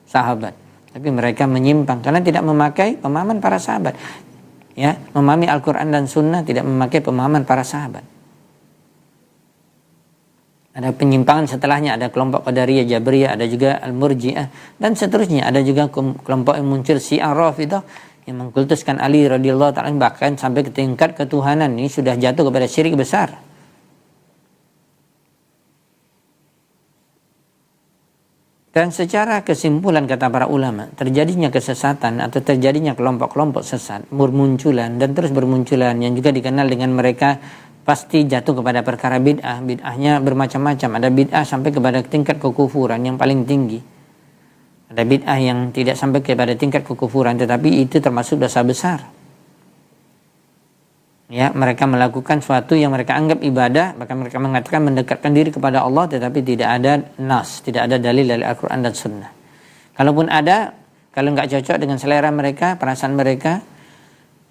sahabat, tapi mereka menyimpang karena tidak memakai pemahaman para sahabat. Ya, memahami Al-Quran dan Sunnah, tidak memakai pemahaman para sahabat. Ada penyimpangan setelahnya, ada kelompok Qadariyah, Jabriyah, ada juga Al-Murji'ah dan seterusnya. Ada juga kelompok yang muncul Syiah Rafidhah yang mengkultuskan Ali radhiyallahu ta'ala, bahkan sampai ke tingkat ketuhanan. Ini sudah jatuh kepada syirik besar. Dan secara kesimpulan kata para ulama, terjadinya kesesatan atau terjadinya kelompok-kelompok sesat bermunculan dan terus bermunculan, yang juga dikenal dengan mereka pasti jatuh kepada perkara bid'ah. Bid'ahnya bermacam-macam. Ada bid'ah sampai kepada tingkat kekufuran yang paling tinggi. Ada bid'ah yang tidak sampai kepada tingkat kekufuran, tetapi itu termasuk dosa besar. Ya, mereka melakukan sesuatu yang mereka anggap ibadah, bahkan mereka mengatakan mendekatkan diri kepada Allah, tetapi tidak ada nas, tidak ada dalil dari Al-Quran dan Sunnah. Kalaupun ada, kalau nggak cocok dengan selera mereka, perasaan mereka,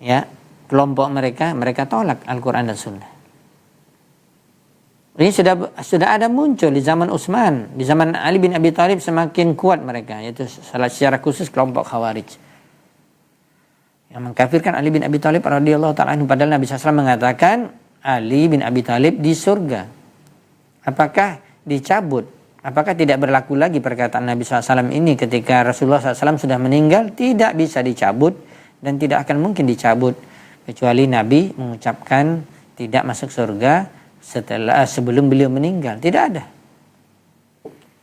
ya, kelompok mereka tolak Al-Quran dan Sunnah. Ini sudah ada muncul di zaman Utsman, di zaman Ali bin Abi Thalib semakin kuat mereka, yaitu secara khusus kelompok Khawarij yang mengkafirkan Ali bin Abi Thalib radhiyallahu ta'ala anhu. Padahal Nabi SAW mengatakan Ali bin Abi Thalib di surga. Apakah dicabut? Apakah tidak berlaku lagi perkataan Nabi SAW ini ketika Rasulullah SAW sudah meninggal? Tidak bisa dicabut dan tidak akan mungkin dicabut kecuali Nabi mengucapkan tidak masuk surga sebelum beliau meninggal. Tidak ada.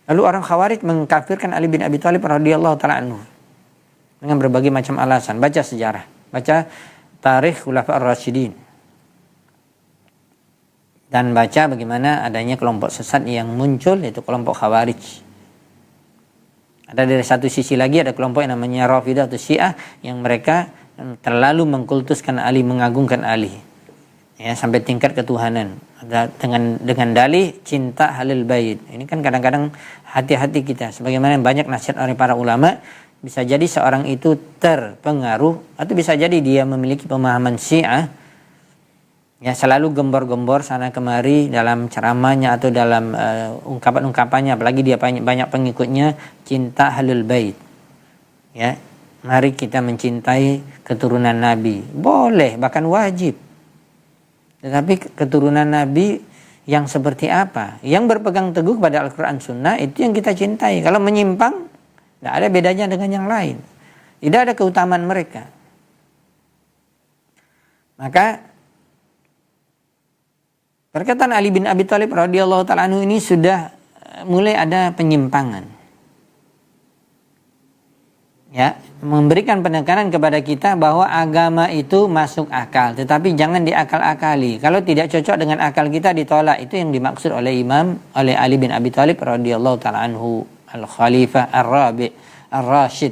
Lalu orang Khawarij mengkafirkan Ali bin Abi Thalib radhiyallahu ta'ala anhu dengan berbagai macam alasan. Baca sejarah, baca tarikh Khulafaur Rasyidin, dan baca bagaimana adanya kelompok sesat yang muncul, yaitu kelompok Khawarij. Ada dari satu sisi lagi ada kelompok yang namanya Rafidah atau Syiah, yang mereka terlalu mengkultuskan Ali, mengagungkan Ali, ya, sampai tingkat ketuhanan dengan dalih cinta halil bait. Ini kan kadang-kadang hati-hati kita, sebagaimana banyak nasihat oleh para ulama, bisa jadi seorang itu terpengaruh atau bisa jadi dia memiliki pemahaman Syiah, ya, selalu gembor-gembor sana kemari dalam ceramahnya atau dalam ungkapan-ungkapannya, apalagi dia banyak pengikutnya, cinta halil bait, ya. Mari kita mencintai keturunan Nabi, boleh, bahkan wajib. Tetapi keturunan Nabi yang seperti apa? Yang berpegang teguh pada Al-Quran Sunnah, itu yang kita cintai. Kalau menyimpang, tidak ada bedanya dengan yang lain. Tidak ada keutamaan mereka. Maka perkataan Ali bin Abi Thalib radhiyallahu ta'ala anhu ini sudah mulai ada penyimpangan. Ya, memberikan penekanan kepada kita bahwa agama itu masuk akal, tetapi jangan diakal-akali. Kalau tidak cocok dengan akal kita, ditolak. Itu yang dimaksud oleh Ali bin Abi Thalib radhiyallahu ta'ala anhu, al-Khalifah ar-Rabi' ar-Rashid.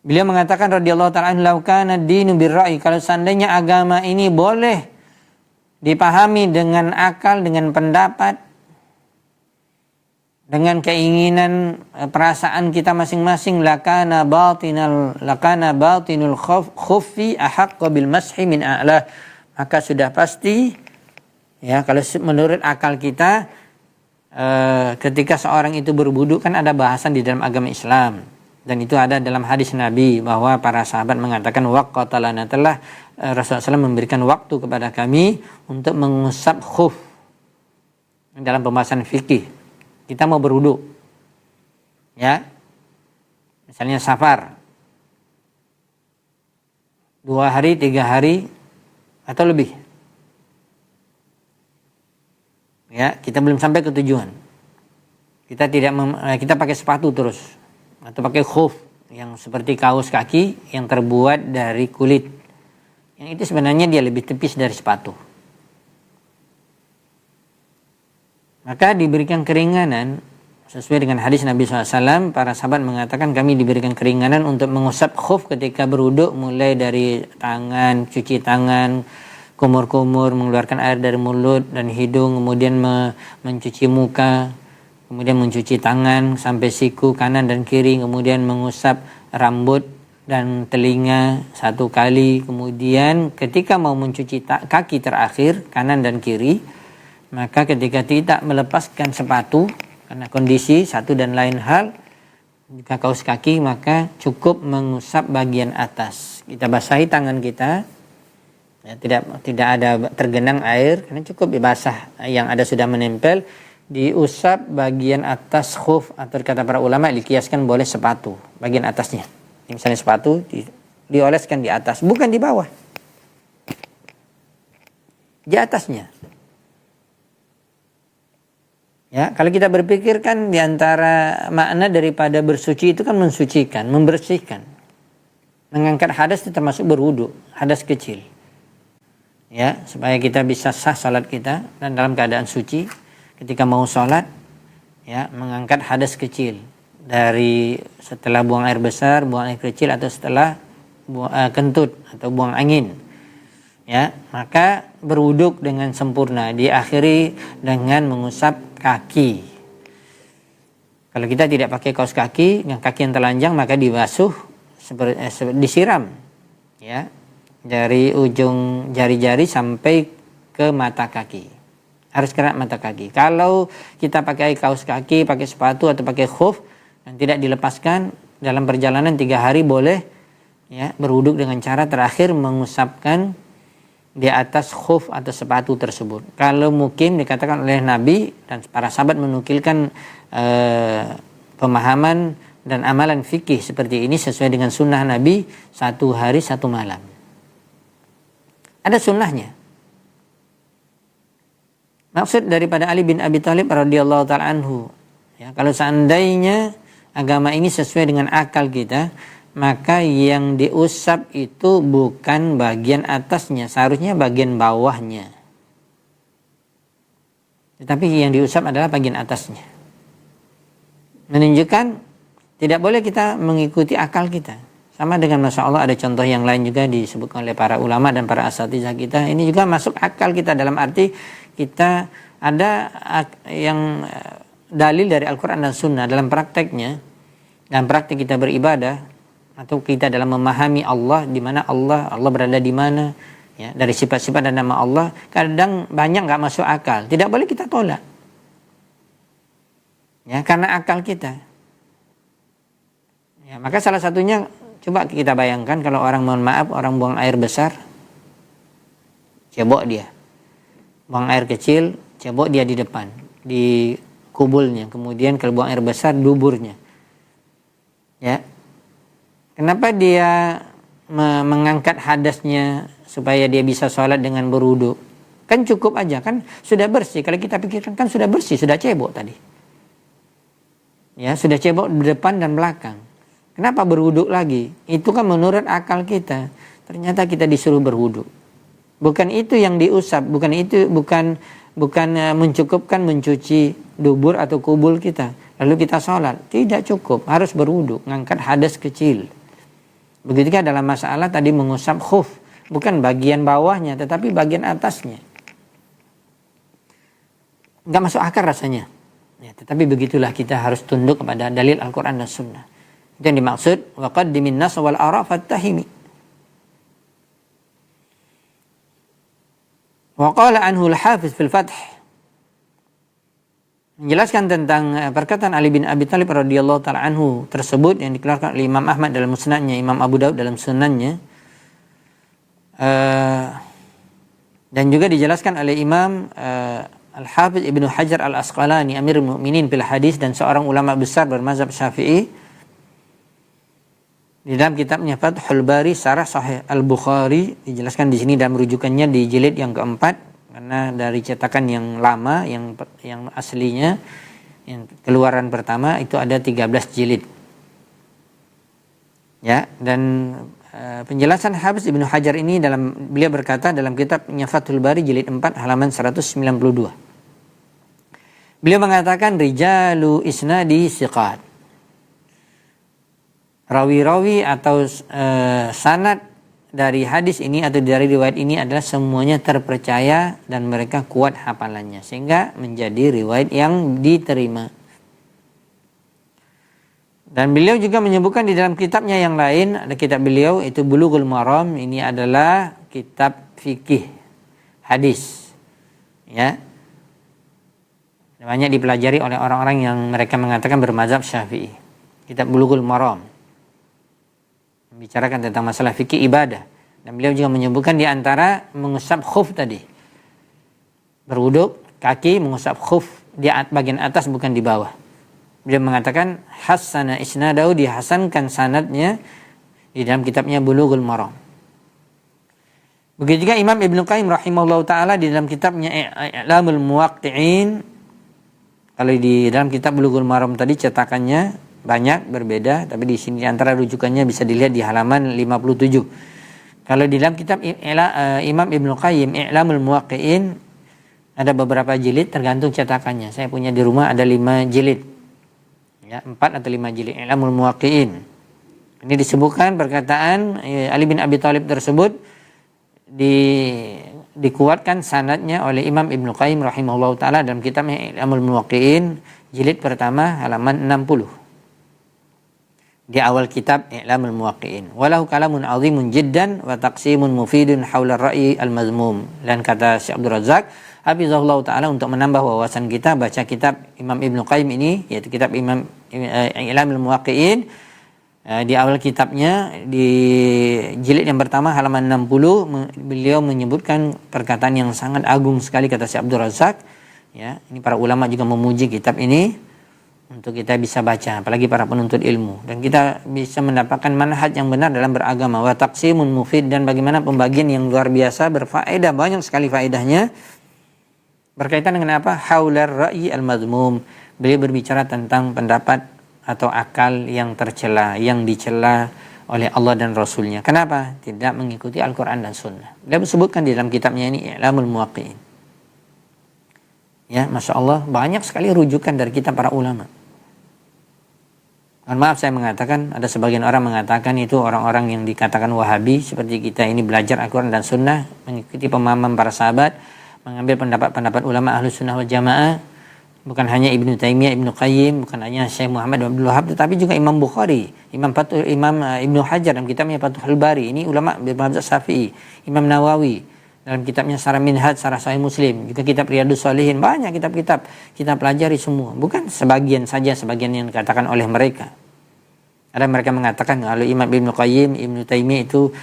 Beliau mengatakan radhiyallahu ta'ala anhu, "Lau kana ad-dinu bir-ra'yi", kalau seandainya agama ini boleh dipahami dengan akal, dengan pendapat, dengan keinginan perasaan kita masing-masing, lakana batinul khuffi ahaqqa bil mashi min a'la, maka sudah pasti, ya, kalau menurut akal kita, ketika seorang itu berwudu, kan ada bahasan di dalam agama Islam, dan itu ada dalam hadis Nabi bahwa para sahabat mengatakan, waqatalana, telah Rasulullah SAW memberikan waktu kepada kami untuk mengusap khuf. Dalam pembahasan fikih, kita mau berwudu, ya, misalnya safar 2 hari, 3 hari atau lebih, ya, kita belum sampai ke tujuan, kita pakai sepatu terus, atau pakai khuf yang seperti kaos kaki yang terbuat dari kulit, yang itu sebenarnya dia lebih tipis dari sepatu. Maka diberikan keringanan sesuai dengan hadis Nabi SAW. Para sahabat mengatakan kami diberikan keringanan untuk mengusap khuf ketika berwudu, mulai dari tangan, cuci tangan, kumur-kumur, mengeluarkan air dari mulut dan hidung, kemudian mencuci muka, kemudian mencuci tangan sampai siku kanan dan kiri, kemudian mengusap rambut dan telinga 1 kali, kemudian ketika mau mencuci kaki terakhir kanan dan kiri, maka ketika tidak melepaskan sepatu karena kondisi satu dan lain hal, jika kaos kaki, maka cukup mengusap bagian atas. Kita basahi tangan kita, ya, tidak ada tergenang air, karena cukup basah, yang ada sudah menempel, diusap bagian atas khuf, atau kata para ulama dikiaskan boleh sepatu bagian atasnya. Misalnya sepatu dioleskan di atas, bukan di bawah, di atasnya. Ya, kalau kita berpikirkan di antara makna daripada bersuci itu kan mensucikan, membersihkan. Mengangkat hadas itu termasuk berwudu, hadas kecil. Ya, supaya kita bisa sah salat kita dan dalam keadaan suci. Ketika mau salat, ya, mengangkat hadas kecil dari setelah buang air besar, buang air kecil, atau setelah kentut atau buang angin. Ya, maka berwuduk dengan sempurna, diakhiri dengan mengusap kaki. Kalau kita tidak pakai kaos kaki, dengan kaki yang telanjang, maka dibasuh, disiram, ya, dari ujung jari-jari sampai ke mata kaki. Harus kena mata kaki. Kalau kita pakai kaos kaki, pakai sepatu atau pakai khuf dan tidak dilepaskan dalam perjalanan 3 hari, boleh, ya, berwuduk dengan cara terakhir mengusapkan di atas khuf atau sepatu tersebut. Kalau mukim, dikatakan oleh Nabi dan para sahabat menukilkan pemahaman dan amalan fikih seperti ini sesuai dengan sunnah Nabi, 1 hari 1 malam. Ada sunnahnya. Maksud daripada Ali bin Abi Thalib radhiyallahu ta'ala anhu, ya, kalau seandainya agama ini sesuai dengan akal kita, maka yang diusap itu bukan bagian atasnya, seharusnya bagian bawahnya. Tetapi yang diusap adalah bagian atasnya. Menunjukkan Tidak boleh kita mengikuti akal kita. Sama dengan Masya Allah ada contoh yang lain juga disebutkan oleh para ulama dan para asatizah kita. Ini juga masuk akal kita dalam arti kita ada yang dalil dari Al-Quran dan Sunnah dalam prakteknya. Dalam praktek kita beribadah atau kita dalam memahami Allah, di mana Allah berada di mana, ya, dari sifat-sifat dan nama Allah, kadang banyak nggak masuk akal. Tidak boleh kita tolak. Ya, karena akal kita. Ya, maka salah satunya coba kita bayangkan kalau orang, mohon maaf, orang buang air besar, cebok dia. Buang air kecil, cebok dia di depan, di kubulnya. Kemudian kalau buang air besar, duburnya. Ya. Kenapa dia mengangkat hadasnya supaya dia bisa sholat dengan berwudu? Kan cukup aja, kan sudah bersih. Kalau kita pikirkan kan sudah bersih, sudah cebok tadi. Ya, sudah cebok di depan dan belakang. Kenapa berwudu lagi? Itu kan menurut akal kita. Ternyata kita disuruh berwudu. Bukan itu yang diusap, bukan mencukupkan mencuci dubur atau kubul kita. Lalu kita sholat. Tidak cukup, harus berwudu, ngangkat hadas kecil. Begitu juga dalam masalah tadi mengusap khuf. Bukan bagian bawahnya, tetapi bagian atasnya. Enggak masuk akal rasanya. Ya, tetapi begitulah kita harus tunduk kepada dalil Al-Quran dan Sunnah. Itu yang dimaksud waqaddimin nas wal ara fattahimi. Wa qala anhu al-Hafiz fil Fath, menjelaskan tentang perkataan Ali bin Abi Thalib radhiyallahu taala anhu tersebut yang dikeluarkan oleh Imam Ahmad dalam Musnadnya, Imam Abu Daud dalam Sunannya, dan juga dijelaskan oleh Imam Al-Hafiz Ibnu Hajar Al-Asqalani Amirul Mukminin fil Hadis dan seorang ulama besar bermazhab Syafi'i. Di dalam kitabnya Fathul Bari Syarah Sahih Al-Bukhari dijelaskan di sini dan merujukannya di jilid yang keempat, karena dari cetakan yang lama yang aslinya yang keluaran pertama itu ada 13 jilid. Ya, dan penjelasan Hafiz Ibnu Hajar ini beliau berkata dalam kitabnya Fathul Bari jilid 4 halaman 192. Beliau mengatakan rijalu isnadi siqat. Rawi-rawi atau sanad dari hadis ini atau dari riwayat ini adalah semuanya terpercaya dan mereka kuat hafalannya sehingga menjadi riwayat yang diterima. Dan beliau juga menyebutkan di dalam kitabnya yang lain, ada kitab beliau itu Bulughul Maram, ini adalah kitab fikih hadis. Ya. Banyak dipelajari oleh orang-orang yang mereka mengatakan bermazhab Syafi'i. Kitab Bulughul Maram membicarakan tentang masalah fikih ibadah, dan beliau juga menyebutkan di antara mengusap khuf tadi, berwuduk kaki mengusap khuf di bagian atas bukan di bawah. Beliau mengatakan hasana isnadahu, dihasankan sanadnya di dalam kitabnya Bulughul Maram. Begitu juga Imam Ibnu Qayyim rahimahullah taala di dalam kitabnya I'lamul Muwaqqi'in. Kalau di dalam kitab Bulughul Maram tadi cetakannya banyak berbeda, tapi di sini antara rujukannya bisa dilihat di halaman 57. Kalau di dalam kitab Imam Ibnu Qayyim I'lamul Muwaqqi'in ada beberapa jilid tergantung cetakannya. Saya punya di rumah ada 5 jilid. Ya, 4 atau 5 jilid I'lamul Muwaqqi'in. Ini disebutkan perkataan Ali bin Abi Thalib tersebut dikuatkan sanadnya oleh Imam Ibnu Qayyim rahimahullah taala dalam kitab I'lamul Muwaqqi'in jilid pertama halaman 60. Di awal kitab I'lamul Muwaqqi'in. Walahu kalamun 'azimun jiddan wa taqsimun mufidun haula ar-ra'yi al-mazmum. Dan kata Syekh Abdul Razak hafizahullah taala untuk menambah wawasan kita baca kitab Imam Ibnu Qayyim ini, yaitu kitab Imam I'lamul Muwaqqi'in. Di awal kitabnya di jilid yang pertama halaman 60 beliau menyebutkan perkataan yang sangat agung sekali kata Syekh Abdul Razak. Ya, ini para ulama juga memuji kitab ini untuk kita bisa baca, apalagi para penuntut ilmu, dan kita bisa mendapatkan manhaj yang benar dalam beragama. Wa taqsimun mufid, dan bagaimana pembagian yang luar biasa berfaedah, banyak sekali faedahnya. Berkaitan dengan apa? Haular ra'yi al-mazmum. Beliau berbicara tentang pendapat atau akal yang tercela, yang dicela oleh Allah dan Rasulnya. Kenapa? Tidak mengikuti Al-Quran dan Sunnah. Dia sebutkan di dalam kitabnya ini I'lamul Muwaqqi'in. Ya, Masya Allah, banyak sekali rujukan dari kita para ulama. Mohon maaf saya mengatakan, ada sebagian orang mengatakan itu orang-orang yang dikatakan Wahabi seperti kita ini belajar Al-Quran dan Sunnah, mengikuti pemahaman para sahabat, mengambil pendapat-pendapat ulama Ahlus Sunnah wal Jamaah, bukan hanya Ibnu Taimiyah, Ibnu Qayyim, bukan hanya Syekh Muhammad bin Abdul Wahhab, tetapi juga Imam Bukhari, Imam Ibnu Hajar dalam kitabnya Fathul Bari, ini ulama bermadzhab Syafi'i, Imam Nawawi dalam kitabnya Syarah Minhaj, Syarah Sahih Muslim, juga kitab Riyadhus Shalihin, banyak kitab-kitab kita pelajari semua, bukan sebagian saja sebagian yang dikatakan oleh mereka. Ada mereka mengatakan kalau Imam Ibnu Qayyim, Ibnu Taimiyah itu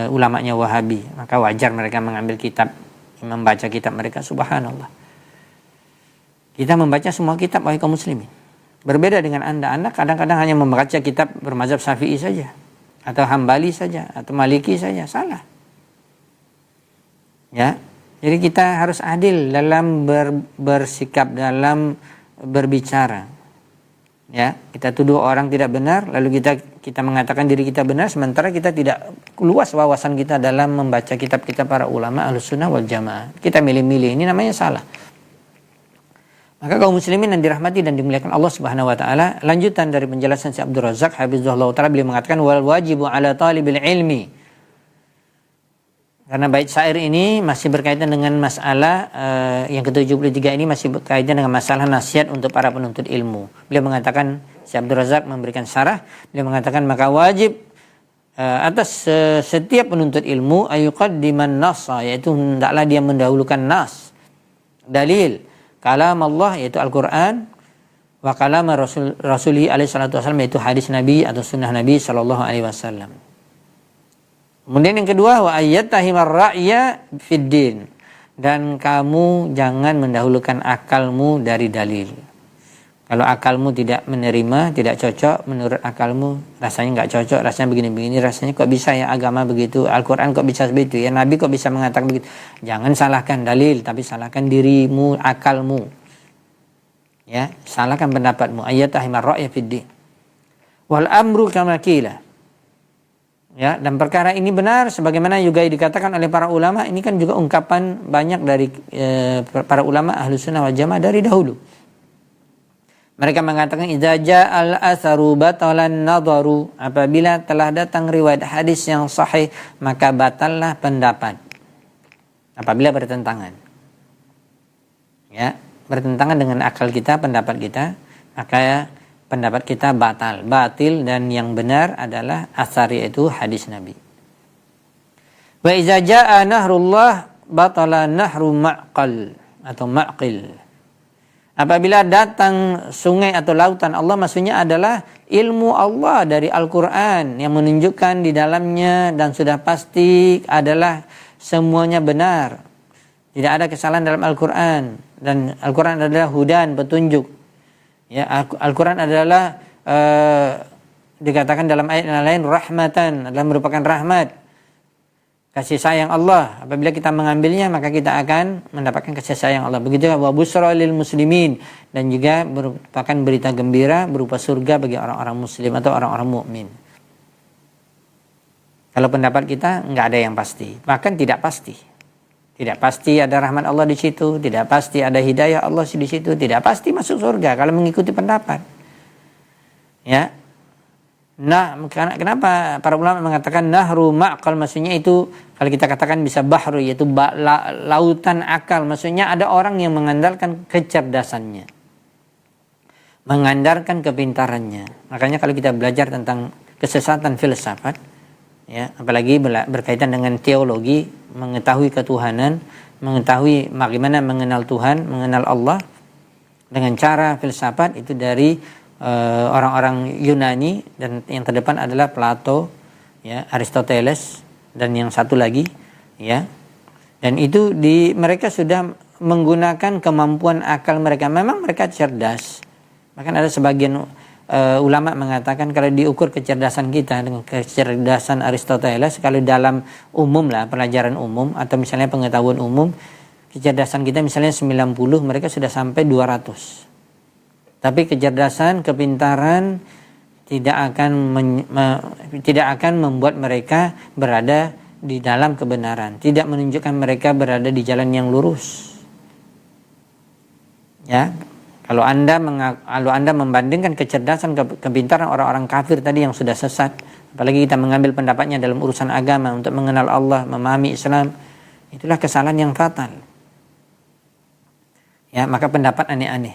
ulamanya Wahabi, maka wajar mereka mengambil kitab, membaca kitab mereka. Subhanallah. Kita membaca semua kitab wahai kaum muslimin. Berbeda dengan Anda kadang-kadang hanya membaca kitab bermazhab Syafi'i saja, atau Hambali saja, atau Maliki saja, salah. Ya, jadi kita harus adil dalam bersikap, dalam berbicara. Ya, kita tuduh orang tidak benar, lalu kita mengatakan diri kita benar, sementara kita tidak luas wawasan kita dalam membaca kitab-kitab para ulama Ahlus Sunnah wal Jamaah. Kita milih-milih, ini namanya salah. Maka kaum muslimin yang dirahmati dan dimuliakan Allah Subhanahu wa taala, lanjutan dari penjelasan Syekh Abdul Razak hafizahullah taala, beliau mengatakan wal wajibu ala talibil ilmi. Karena bait syair ini masih berkaitan dengan masalah yang ke-73 ini masih berkaitan dengan masalah nasihat untuk para penuntut ilmu. Beliau mengatakan, Syekh Abdul Razak memberikan syarah, beliau mengatakan maka wajib atas setiap penuntut ilmu ayuqaddiman nassa, yaitu hendaklah dia mendahulukan nas, dalil, kalam Allah yaitu Al-Qur'an, wa kalam Rasulih alaihi salatu wasallam yaitu hadis Nabi atau sunnah Nabi sallallahu alaihi wasallam. Kemudian yang kedua, wa ayyatahimar ra'ya fid din, dan kamu jangan mendahulukan akalmu dari dalil. Kalau akalmu tidak menerima, tidak cocok menurut akalmu, rasanya nggak cocok, rasanya begini-begini, rasanya kok bisa ya agama begitu, Al-Quran kok bisa begitu, ya Nabi kok bisa mengatakan begitu. Jangan salahkan dalil, tapi salahkan dirimu, akalmu. Ya, salahkan pendapatmu. Ayyatahimar ra'ya fid din. Wal amru kama qila. Ya, dan perkara ini benar sebagaimana juga dikatakan oleh para ulama, ini kan juga ungkapan banyak dari para ulama Ahlus Sunnah wal Jamaah dari dahulu. Mereka mengatakan idza ja'al atharu batalan nadharu, apabila telah datang riwayat hadis yang sahih maka batallah pendapat. Apabila bertentangan. Ya, bertentangan dengan akal kita, pendapat kita, maka pendapat kita batil, dan yang benar adalah asar, yaitu hadis Nabi. Wa iza jaa nahrullah batala nahru ma'qal atau ma'qil. Apabila datang sungai atau lautan Allah, maksudnya adalah ilmu Allah dari Al-Quran yang menunjukkan di dalamnya dan sudah pasti adalah semuanya benar. Tidak ada kesalahan dalam Al-Quran, dan Al-Quran adalah hudan, petunjuk. Ya, Al-Quran adalah dikatakan dalam ayat yang lain rahmatan, adalah merupakan rahmat, kasih sayang Allah. Apabila kita mengambilnya maka kita akan mendapatkan kasih sayang Allah. Begitu wa busra lil muslimin, dan juga merupakan berita gembira berupa surga bagi orang-orang muslim atau orang-orang mukmin. Kalau pendapat kita enggak ada yang pasti, bahkan tidak pasti. Tidak pasti ada rahmat Allah di situ, tidak pasti ada hidayah Allah di situ, tidak pasti masuk surga kalau mengikuti pendapat. Ya. Nah, kenapa para ulama mengatakan nahru ma'qal, maksudnya itu kalau kita katakan bisa bahru, yaitu lautan akal, maksudnya ada orang yang mengandalkan kecerdasannya, mengandalkan kepintarannya. Makanya kalau kita belajar tentang kesesatan filsafat, ya, apalagi berkaitan dengan teologi, mengetahui ketuhanan, mengetahui bagaimana mengenal Tuhan, mengenal Allah dengan cara filsafat, itu dari orang-orang Yunani, dan yang terdepan adalah Plato, ya, Aristoteles, dan yang satu lagi, ya. Dan itu mereka sudah menggunakan kemampuan akal mereka. Memang mereka cerdas. Bahkan ada sebagian ulama mengatakan kalau diukur kecerdasan kita dengan kecerdasan Aristoteles, kalau dalam umum lah, pelajaran umum atau misalnya pengetahuan umum, kecerdasan kita misalnya 90, mereka sudah sampai 200. Tapi kecerdasan, kepintaran tidak akan membuat mereka berada di dalam kebenaran, tidak menunjukkan mereka berada di jalan yang lurus. Ya. Kalau Anda membandingkan kecerdasan, kepintaran orang-orang kafir tadi yang sudah sesat, apalagi kita mengambil pendapatnya dalam urusan agama untuk mengenal Allah, memahami Islam, itulah kesalahan yang fatal. Ya, maka pendapat aneh-aneh.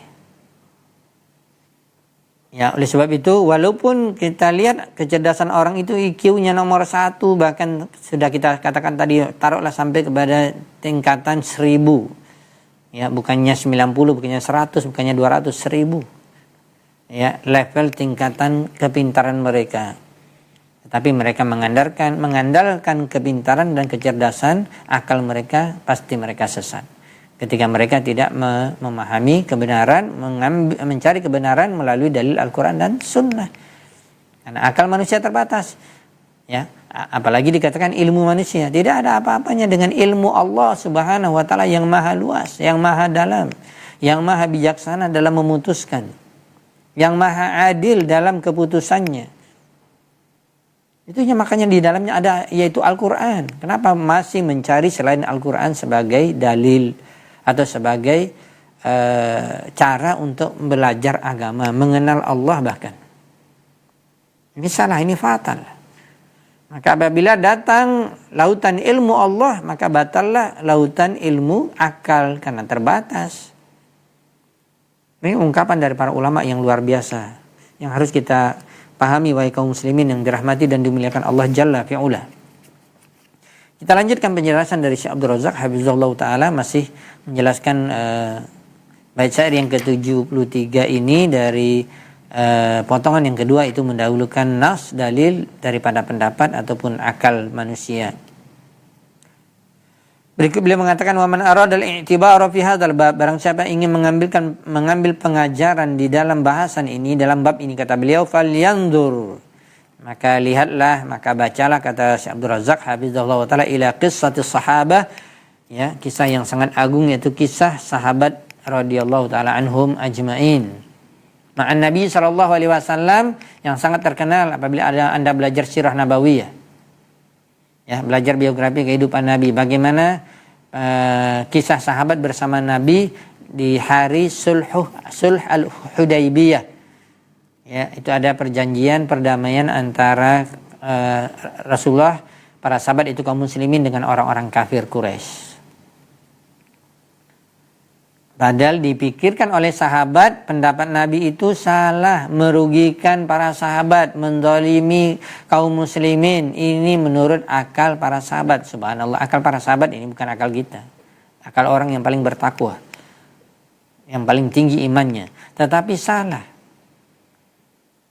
Ya, oleh sebab itu, walaupun kita lihat kecerdasan orang itu IQ-nya nomor 1, bahkan sudah kita katakan tadi, taruhlah sampai kepada tingkatan 1000. Ya, bukannya 90, bukannya 100, bukannya 200, 1000. Ya, level tingkatan kepintaran mereka. Tetapi mereka mengandalkan kepintaran dan kecerdasan, akal mereka pasti mereka sesat. Ketika mereka tidak memahami kebenaran, mencari kebenaran melalui dalil Al-Quran dan Sunnah. Karena akal manusia terbatas. Ya, apalagi dikatakan ilmu manusia. Tidak ada apa-apanya dengan ilmu Allah Subhanahu wa Ta'ala yang maha luas, yang maha dalam, yang maha bijaksana dalam memutuskan, yang maha adil dalam keputusannya. Itunya makanya di dalamnya ada yaitu Al-Quran. Kenapa masih mencari selain Al-Quran sebagai dalil atau sebagai cara untuk belajar agama, mengenal Allah bahkan? Ini salah, ini fatal. Maka apabila datang lautan ilmu Allah, maka batallah lautan ilmu akal karena terbatas. Ini ungkapan dari para ulama yang luar biasa, yang harus kita pahami wahai kaum muslimin yang dirahmati dan dimuliakan Allah Jalla fi'ula. Kita lanjutkan penjelasan dari Syekh Abdul Razak hafizahullah taala, masih menjelaskan bait syair yang ke-73 ini dari potongan yang kedua, itu mendahulukan nas dalil daripada pendapat ataupun akal manusia. Berikut beliau mengatakan, wa man arada al-i'tibara fi hadzal bab, barang siapa ingin mengambil pengajaran di dalam bahasan ini, dalam bab ini, kata beliau, falyanzur, maka lihatlah, maka bacalah, kata Syekh Abdul Razak hafizahullah taala, ila qissatis sahabah, ya, kisah yang sangat agung, yaitu kisah sahabat radhiyallahu taala anhum ajmain. Ma'an Nabi SAW yang sangat terkenal apabila Anda belajar sirah nabawiyah. Ya, belajar biografi kehidupan Nabi. Bagaimana kisah sahabat bersama Nabi di hari sulh al-Hudaybiyah. Ya, itu ada perjanjian perdamaian antara Rasulullah, para sahabat itu kaum muslimin dengan orang-orang kafir Quraisy. Padahal dipikirkan oleh sahabat, pendapat Nabi itu salah, merugikan para sahabat, menzalimi kaum muslimin. Ini menurut akal para sahabat. Subhanallah, akal para sahabat ini bukan akal kita. Akal orang yang paling bertakwa, yang paling tinggi imannya. Tetapi salah.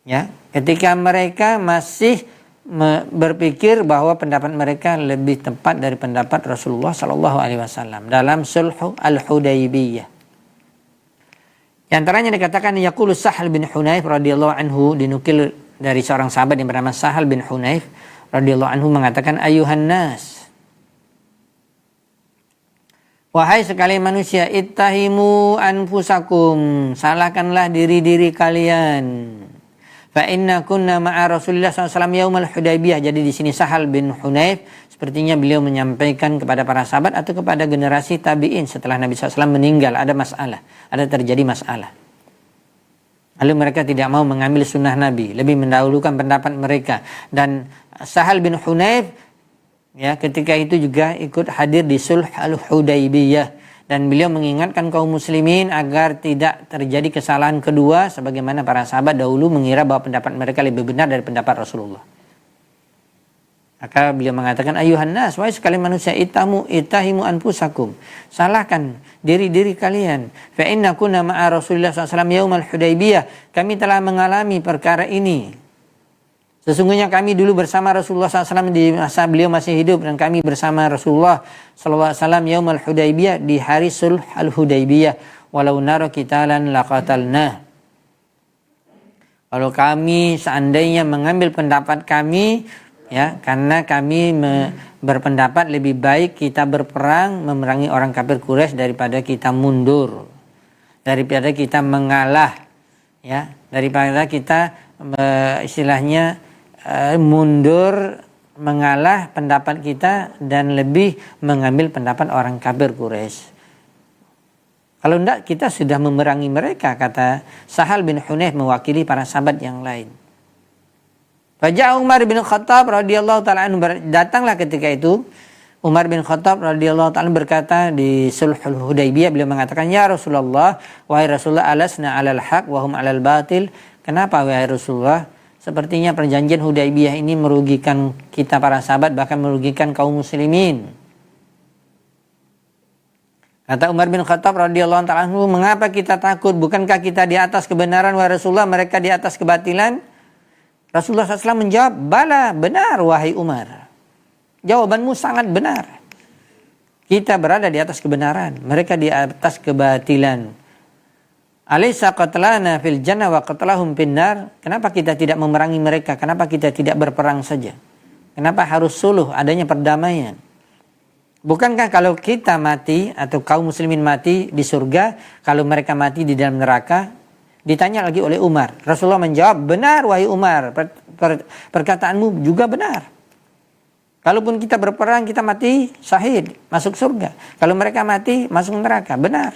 Ya, ketika mereka masih berpikir bahwa pendapat mereka lebih tepat dari pendapat Rasulullah SAW dalam sulh al-Hudaybiyah. Di antaranya dikatakan yaqulu Sahal bin Hunayf radhiyallahu anhu, dinukil dari seorang sahabat yang bernama Sahal bin Hunayf radhiyallahu anhu mengatakan, ayuhan nas, wahai sekalian manusia, ittahimu anfusakum, salahkanlah diri-diri kalian. Fa inna kunna ma'a Rasulillah SAW yaumal Hudaybiyah. Jadi di sini Sahal bin Hunayf sepertinya beliau menyampaikan kepada para sahabat atau kepada generasi tabi'in setelah Nabi SAW meninggal, ada masalah, ada terjadi masalah. Lalu mereka tidak mau mengambil sunnah Nabi, lebih mendahulukan pendapat mereka. Dan Sahal bin Hunayf, ya, ketika itu juga ikut hadir di sulh al-Hudaybiyah. Dan beliau mengingatkan kaum muslimin agar tidak terjadi kesalahan kedua, sebagaimana para sahabat dahulu mengira bahwa pendapat mereka lebih benar dari pendapat Rasulullah. Maka beliau mengatakan, ayuhan nas, wahai sekalian manusia, ittahimu anfusakum, salahkan diri-diri kalian. Fa inna kunna ma'a Rasulillah SAW yaumal Hudaybiyah, kami telah mengalami perkara ini. Sesungguhnya kami dulu bersama Rasulullah SAW di masa beliau masih hidup, dan kami bersama Rasulullah SAW yaumal Hudaybiyah, di hari sulh al-Hudaybiyah. Walau nara qitalan laqatalna. Kalau kami seandainya mengambil pendapat kami, ya, karena kami berpendapat lebih baik kita berperang memerangi orang kafir Quraisy daripada kita mundur, daripada kita mengalah, ya, daripada kita istilahnya mundur, mengalah pendapat kita dan lebih mengambil pendapat orang kafir Quraisy. Kalau enggak kita sudah memerangi mereka, kata Sahal bin Hunayf mewakili para sahabat yang lain. Faja'a Umar bin Khattab radhiyallahu taala anhu, datanglah ketika itu Umar bin Khattab radhiyallahu taala berkata di Sulhul Hudaybiyah, beliau mengatakan, "Ya Rasulullah, wahai Rasulullah, alasna 'alal haq wa hum 'alal batil." Kenapa wahai Rasulullah? Sepertinya perjanjian Hudaybiyah ini merugikan kita para sahabat, bahkan merugikan kaum muslimin. Kata Umar bin Khattab radhiyallahu taala anhu, "Mengapa kita takut? Bukankah kita di atas kebenaran wahai Rasulullah, mereka di atas kebatilan?" Rasulullah SAW menjawab, "Bala, benar wahai Umar. Jawabanmu sangat benar. Kita berada di atas kebenaran, mereka di atas kebatilan. Alaysa qatlana fil jannah wa qatlahum finnar?" Kenapa kita tidak memerangi mereka? Kenapa kita tidak berperang saja? Kenapa harus suluh, adanya perdamaian? Bukankah kalau kita mati atau kaum muslimin mati di surga, kalau mereka mati di dalam neraka? Ditanya lagi oleh Umar. Rasulullah menjawab, "Benar wahai Umar, perkataanmu juga benar. Kalaupun kita berperang, kita mati syahid, masuk surga. Kalau mereka mati, masuk neraka." Benar.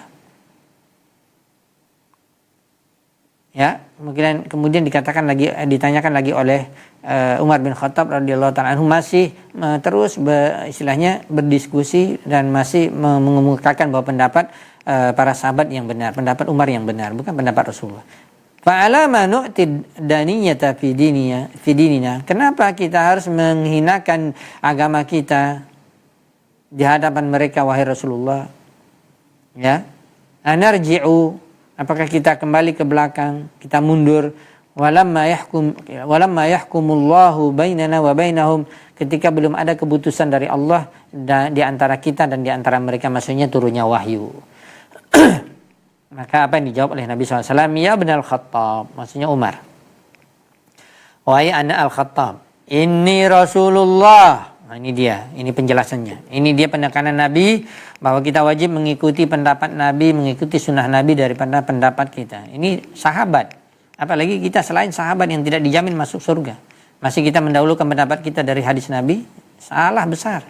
Ya, kemudian ditanyakan lagi oleh Umar bin Khattab radhiyallahu taala anhu, masih terus istilahnya berdiskusi dan masih mengemukakan bahwa pendapat para sahabat yang benar, pendapat Umar yang benar, bukan pendapat Rasulullah. Fa'alama nu'tid daniyata fi dinina. Kenapa kita harus menghinakan agama kita di hadapan mereka wahai Rasulullah? Ya. Anarji'u, apakah kita kembali ke belakang, kita mundur? Walamma yahkumullahu bainana wa bainahum, ketika belum ada keputusan dari Allah di antara kita dan di antara mereka, maksudnya turunnya wahyu. Maka apa yang dijawab oleh Nabi SAW? Ya ibn al-Khattab, maksudnya Umar. Wahai anak al-Khattab, inni Rasulullah. Nah, ini dia, ini penjelasannya. Ini dia penekanan Nabi bahwa kita wajib mengikuti pendapat Nabi, mengikuti sunnah Nabi daripada pendapat kita. Ini sahabat. Apalagi kita selain sahabat yang tidak dijamin masuk surga. Masih kita mendahulukan pendapat kita dari hadis Nabi, salah besar.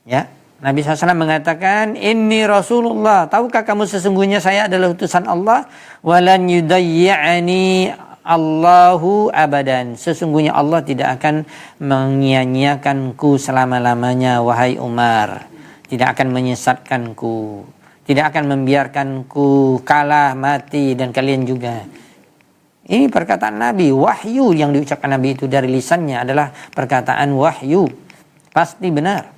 Ya, Nabi SAW mengatakan, "Inni Rasulullah." Tahukah kamu sesungguhnya saya adalah utusan Allah? Walan yudayyi'ani Allahu abadan. Sesungguhnya Allah tidak akan menyia-nyiakanku selama-lamanya wahai Umar. Tidak akan menyesatkanku. Tidak akan membiarkanku kalah, mati, dan kalian juga. Ini perkataan Nabi, wahyu yang diucapkan Nabi itu dari lisannya adalah perkataan wahyu. Pasti benar.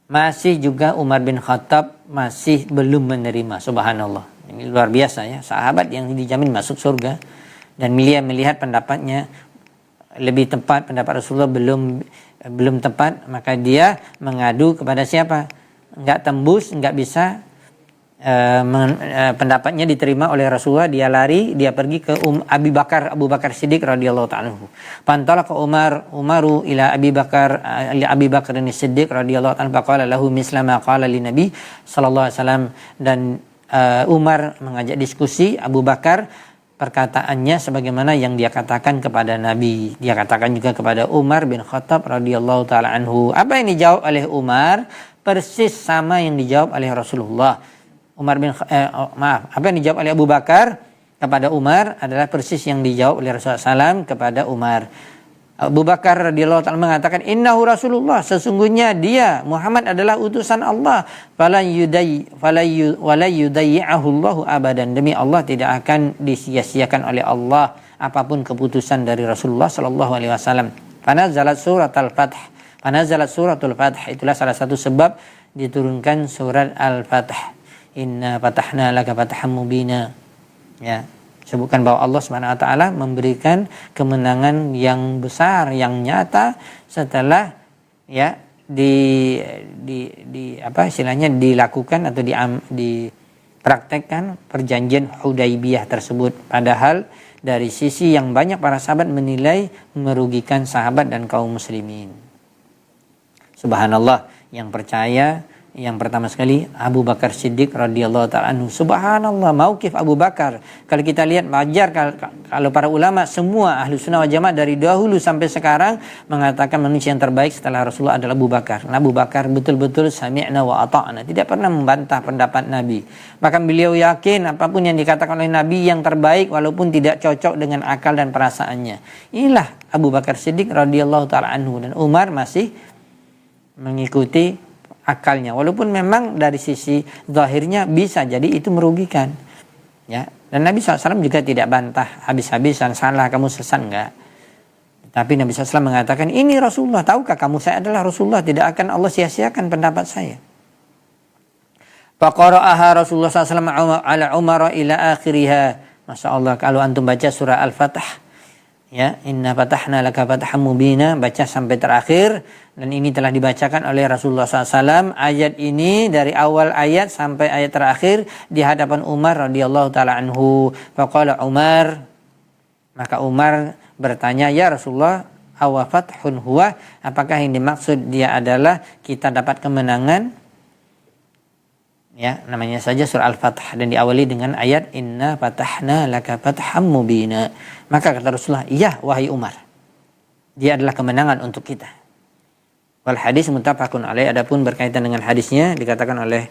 Masih juga Umar bin Khattab masih belum menerima, subhanallah. Ini luar biasa ya, sahabat yang dijamin masuk surga. Dan melihat pendapatnya lebih tepat, pendapat Rasulullah belum tepat, maka dia mengadu kepada siapa? Enggak tembus, enggak bisa pendapatnya diterima oleh Rasulullah, dia lari, dia pergi ke Abu Bakar Siddiq radhiyallahu ta'ala anhu. Pantalaqa Umaru ila Abi Bakar Siddiq radhiyallahu ta'ala faqala lahu misla ma qala li Nabi sallallahu alaihi wasallam. Dan Umar mengajak diskusi Abu Bakar, perkataannya sebagaimana yang dia katakan kepada Nabi, dia katakan juga kepada Umar bin Khattab radhiyallahu ta'ala anhu. Apa yang dijawab oleh Umar persis sama yang dijawab oleh Rasulullah. Apa yang dijawab oleh Abu Bakar kepada Umar adalah persis yang dijawab oleh Rasulullah SAW kepada Umar. Abu Bakar radhiyallahu ta'ala mengatakan, "Innahu Rasulullah." Sesungguhnya dia Muhammad adalah utusan Allah. Wala yudayyi'ahu Allahu abadan. Demi Allah tidak akan disia-siakan oleh Allah apapun keputusan dari Rasulullah sallallahu alaihi wasallam. Fanazalat suratul Fath. Anazalat suratul Fath, itulah salah satu sebab diturunkan surat Al-Fath. Inna fatahna laka fathan mubina. Ya, sebutkan bahwa Allah Subhanahu wa taala memberikan kemenangan yang besar, yang nyata setelah ya dilakukan atau dipraktekkan perjanjian Hudaybiyah tersebut. Padahal dari sisi yang banyak para sahabat menilai merugikan sahabat dan kaum muslimin. Subhanallah, yang percaya Yang pertama sekali Abu Bakar Siddiq radhiyallahu ta'ala anhu. Subhanallah, mauqif Abu Bakar. Kalau kita lihat wajar kalau para ulama semua ahlu sunnah wal jamaah dari dahulu sampai sekarang mengatakan manusia yang terbaik setelah Rasulullah adalah Abu Bakar. Nah, Abu Bakar betul-betul sami'na wa ata'na, tidak pernah membantah pendapat Nabi. Bahkan beliau yakin apapun yang dikatakan oleh Nabi yang terbaik walaupun tidak cocok dengan akal dan perasaannya. Inilah Abu Bakar Siddiq radhiyallahu ta'ala anhu. Dan Umar masih mengikuti akalnya, walaupun memang dari sisi zahirnya bisa jadi itu merugikan, ya. Dan Nabi SAW juga tidak bantah habis-habisan, salah kamu sesat, enggak. Tapi Nabi SAW mengatakan, ini Rasulullah, tahukah kamu saya adalah Rasulullah, tidak akan Allah sia-siakan pendapat saya. Faqara'aha Rasulullah SAW ala Umar ila akhiriha. Masya Allah, kalau antum baca surah Al-Fatah, ya, inna fatahna laka fathan mubina, baca sampai terakhir. Dan ini telah dibacakan oleh Rasulullah SAW. Ayat ini dari awal ayat sampai ayat terakhir di hadapan Umar radhiyallahu ta'ala anhu. Faqala Umar, maka Umar bertanya, ya Rasulullah, awa fathun huwa, apakah yang dimaksud dia adalah kita dapat kemenangan? Ya, namanya saja surah Al-Fatah dan diawali dengan ayat inna fatahna laka fatham mubina. Maka kata Rasulullah, iya wahai Umar, dia adalah kemenangan untuk kita. Wal hadis muttafaqun alaih, adapun berkaitan dengan hadisnya dikatakan oleh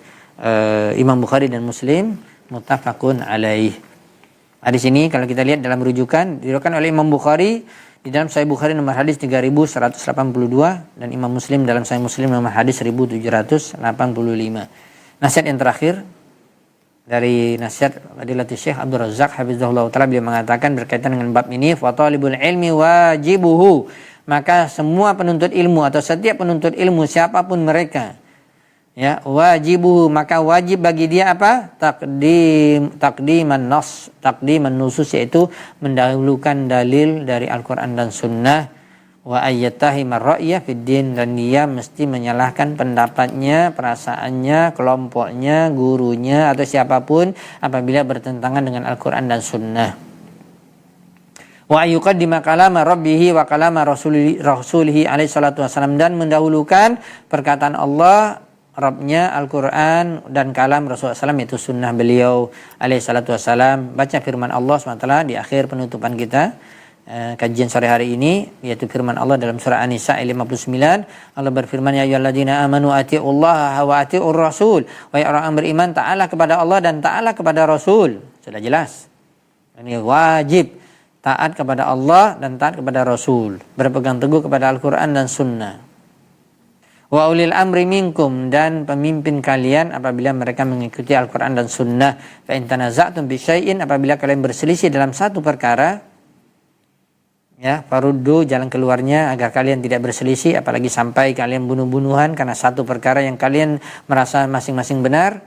Imam Bukhari dan Muslim muttafaqun alaih. Hadis ini kalau kita lihat dalam rujukan diriwayatkan oleh Imam Bukhari di dalam Sahih Bukhari nomor hadis 3182 dan Imam Muslim dalam Sahih Muslim nomor hadis 1785. Nasihat yang terakhir dari nasihat Fadilatul Syekh Abdul Razak hafizahullah taala, beliau mengatakan berkaitan dengan bab ini, fa talibul ilmi wajibuhu, maka semua penuntut ilmu atau setiap penuntut ilmu siapapun mereka, ya, wajibuhu, maka wajib bagi dia apa? Takdiman nusus, yaitu mendahulukan dalil dari Al-Qur'an dan Sunnah, wa ayyatahi marra'iyah fid din, dan dia mesti menyalahkan pendapatnya, perasaannya, kelompoknya, gurunya atau siapapun apabila bertentangan dengan Al-Qur'an dan Sunnah. Wa yuqaddima kalama rabbih wa kalama rasulihi alaihi salatu wasallam, dan mendahulukan perkataan Allah, Rabbnya Al-Quran, dan kalam Rasulullah SAW, itu sunnah beliau alaihi salatu wasallam. Baca firman Allah SWT di akhir penutupan kita kajian sore hari ini, yaitu firman Allah dalam surah An-Nisa 59. Allah berfirman, ya ayyuhalladzina amanu atiullaha wa atiur rasul, wahai orang yang beriman, taatlah kepada Allah dan taatlah kepada Rasul. Sudah jelas, ini wajib taat kepada Allah dan taat kepada Rasul, berpegang teguh kepada Al-Quran dan Sunnah. Wa ulil amri minkum, dan pemimpin kalian apabila mereka mengikuti Al-Quran dan Sunnah. Fa in tanaza'tum bi syai'in, apabila kalian berselisih dalam satu perkara, ya, faruddu, jalan keluarnya agar kalian tidak berselisih, apalagi sampai kalian bunuh-bunuhan karena satu perkara yang kalian merasa masing-masing benar,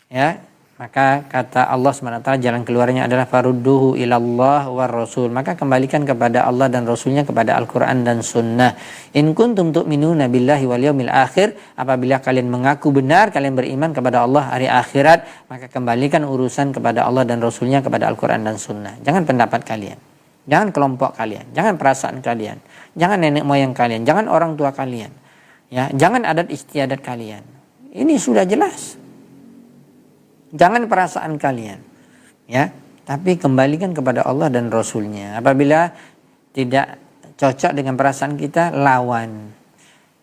ya. Maka kata Allah SWT, jalan keluarnya adalah farudduhu ilallah war rasul, maka kembalikan kepada Allah dan Rasulnya, kepada Al-Quran dan Sunnah. In kuntum tu'minuna billahi wal yaumil akhir, apabila kalian mengaku benar kalian beriman kepada Allah hari akhirat, maka kembalikan urusan kepada Allah dan Rasulnya, kepada Al-Quran dan Sunnah. Jangan pendapat kalian, jangan kelompok kalian, jangan perasaan kalian, jangan nenek moyang kalian, jangan orang tua kalian, ya, jangan adat istiadat kalian. Ini sudah jelas. Jangan perasaan kalian, ya, tapi kembalikan kepada Allah dan Rasulnya. Apabila tidak cocok dengan perasaan kita, lawan.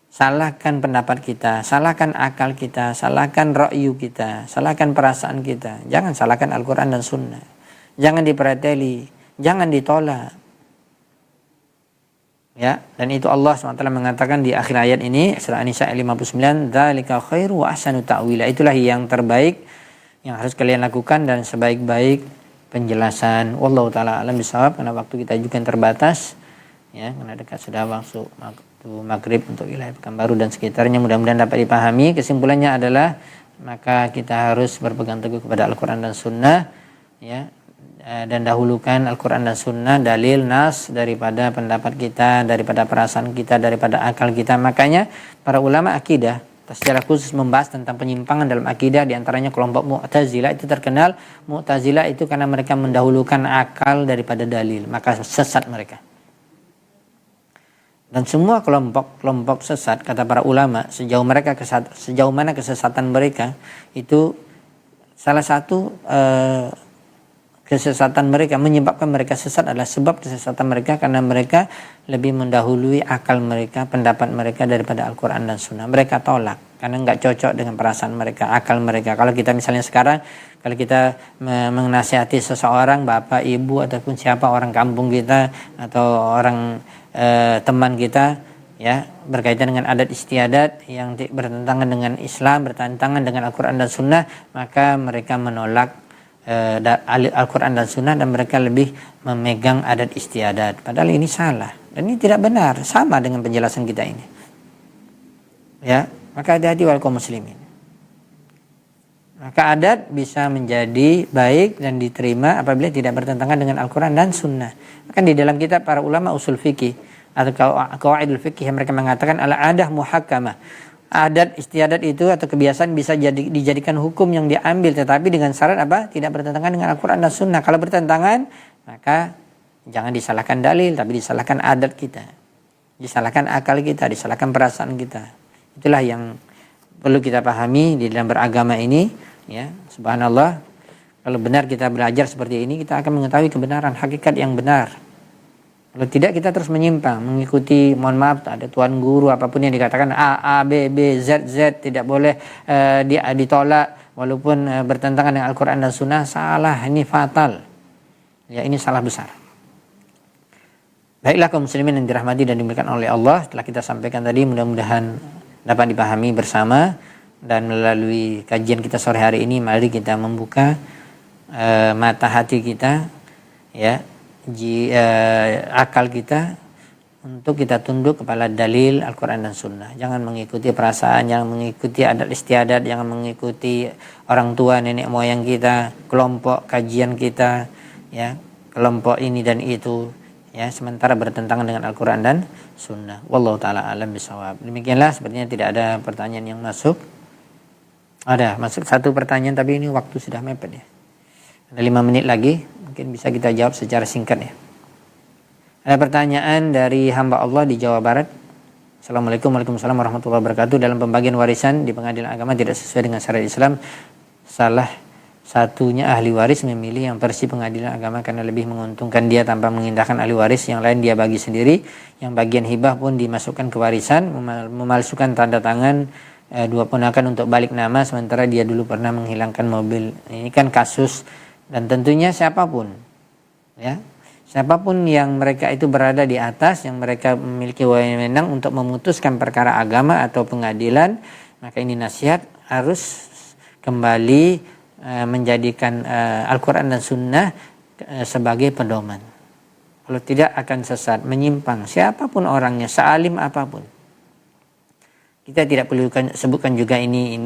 Salahkan pendapat kita, salahkan akal kita, salahkan ra'yu kita, salahkan perasaan kita. Jangan salahkan Al-Quran dan Sunnah. Jangan dipreteli, jangan ditolak. Ya, dan itu Allah SWT mengatakan di akhir ayat ini, surah An-Nisa 59, dzalika khairu wa ahsanu ta'wila. Itulah yang terbaik yang harus kalian lakukan dan sebaik-baik penjelasan. Wallahu taala alam bisawab, karena waktu kita juga terbatas, ya, karena dekat sudah waktu maghrib untuk wilayah Pekanbaru dan sekitarnya. Mudah-mudahan dapat dipahami. Kesimpulannya adalah maka kita harus berpegang teguh kepada Al-Quran dan Sunnah, ya, dan dahulukan Al-Quran dan Sunnah, dalil nas, daripada pendapat kita, daripada perasaan kita, daripada akal kita. Makanya para ulama akidah secara khusus membahas tentang penyimpangan dalam akidah, diantaranya kelompok Mu'tazilah. Itu terkenal Mu'tazilah itu karena mereka mendahulukan akal daripada dalil, maka sesat mereka. Dan semua kelompok sesat, kata para ulama, sejauh mana kesesatan mereka, itu salah satu kesesatan mereka, menyebabkan mereka sesat adalah sebab kesesatan mereka karena mereka lebih mendahului akal mereka, pendapat mereka daripada Al-Quran dan Sunnah. Mereka tolak karena nggak cocok dengan perasaan mereka, akal mereka. Kalau kita misalnya sekarang, kalau kita menasihati seseorang, bapak, ibu, ataupun siapa, orang kampung kita atau orang teman kita, ya, berkaitan dengan adat istiadat yang bertentangan dengan Islam, bertentangan dengan Al-Quran dan Sunnah, maka mereka menolak Al-Quran dan Sunnah dan mereka lebih memegang adat istiadat. Padahal ini salah dan ini tidak benar, sama dengan penjelasan kita ini. Ya, maka hati-hati wal kaum muslimin. Maka adat bisa menjadi baik dan diterima apabila tidak bertentangan dengan Al-Quran dan Sunnah. Maka di dalam kitab para ulama usul fikih atau qawaidul fikih mereka mengatakan al-adah muhakkamah. Adat istiadat itu atau kebiasaan bisa dijadikan hukum yang diambil, tetapi dengan syarat apa? Tidak bertentangan dengan Al-Quran dan Sunnah. Kalau bertentangan, maka jangan disalahkan dalil, tapi disalahkan adat kita, disalahkan akal kita, disalahkan perasaan kita. Itulah yang perlu kita pahami di dalam beragama ini. Ya, subhanallah. Kalau benar kita belajar seperti ini, kita akan mengetahui kebenaran, hakikat yang benar. Kalau tidak, kita terus menyimpang, mengikuti, mohon maaf, ada tuan guru apapun yang dikatakan A, B, B, Z, Z, tidak boleh ditolak walaupun bertentangan dengan Al-Quran dan Sunnah. Salah, ini fatal. Ya, ini salah besar. Baiklah kaum muslimin yang dirahmati dan dimuliakan oleh Allah, telah kita sampaikan tadi, mudah-mudahan dapat dipahami bersama. Dan melalui kajian kita sore hari ini, mari kita membuka mata hati kita, ya, akal kita untuk kita tunduk kepada dalil Al-Quran dan Sunnah. Jangan mengikuti perasaan, jangan mengikuti adat istiadat, jangan mengikuti orang tua, nenek moyang kita, kelompok kajian kita, ya, kelompok ini dan itu, ya, sementara bertentangan dengan Al-Quran dan Sunnah. Wallahu ta'ala alam bisawab. Demikianlah, sepertinya tidak ada pertanyaan yang masuk. Ada masuk satu pertanyaan, tapi ini waktu sudah mepet ya. Ada 5 menit lagi, mungkin bisa kita jawab secara singkat ya. Ada pertanyaan dari hamba Allah di Jawa Barat. Assalamualaikum warahmatullahi wabarakatuh. Dalam pembagian warisan di pengadilan agama tidak sesuai dengan syariat Islam, salah satunya ahli waris memilih yang versi pengadilan agama karena lebih menguntungkan dia tanpa mengindahkan ahli waris yang lain dia bagi sendiri. Yang bagian hibah pun dimasukkan ke warisan, memalsukan tanda tangan dua ponakan untuk balik nama, sementara dia dulu pernah menghilangkan mobil. Ini kan kasus, dan tentunya siapapun, ya, siapapun yang mereka itu berada di atas, yang mereka memiliki wewenang untuk memutuskan perkara agama atau pengadilan, maka ini nasihat harus kembali menjadikan Al-Quran dan Sunnah sebagai pedoman. Kalau tidak akan sesat, menyimpang, siapapun orangnya, sealim apapun. Kita tidak perlu sebutkan juga ini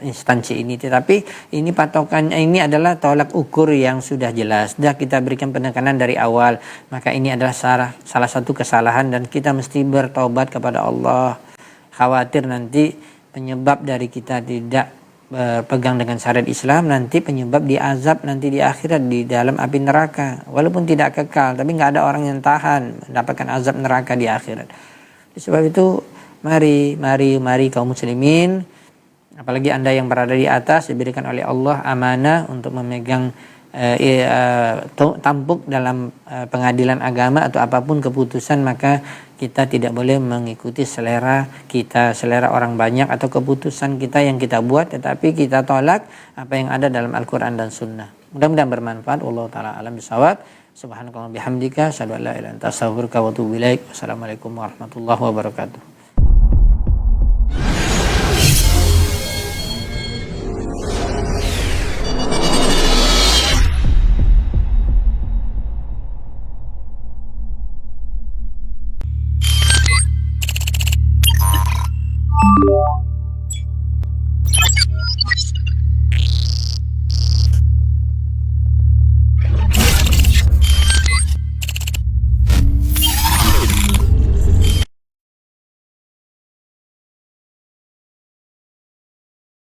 instansi ini, tetapi ini patokannya, ini adalah tolak ukur yang sudah jelas. Sudah kita berikan penekanan dari awal, maka ini adalah salah satu kesalahan dan kita mesti bertobat kepada Allah. Khawatir nanti penyebab dari kita tidak berpegang dengan syariat Islam, nanti penyebab diazab nanti di akhirat di dalam api neraka. Walaupun tidak kekal, tapi nggak ada orang yang tahan mendapatkan azab neraka di akhirat. Sebab itu Mari kaum muslimin, apalagi Anda yang berada di atas, diberikan oleh Allah amanah untuk memegang tampuk dalam pengadilan agama atau apapun keputusan, maka kita tidak boleh mengikuti selera kita, selera orang banyak atau keputusan kita yang kita buat, tetapi kita tolak apa yang ada dalam Al-Quran dan Sunnah. Mudah-mudahan bermanfaat. Wallahu ta'ala alam bisawab. Subhanakallahumma bihamdika asyhadu an la ilaha illa anta astaghfiruka wa atubu ilaik. Wassalamualaikum warahmatullahi wabarakatuh.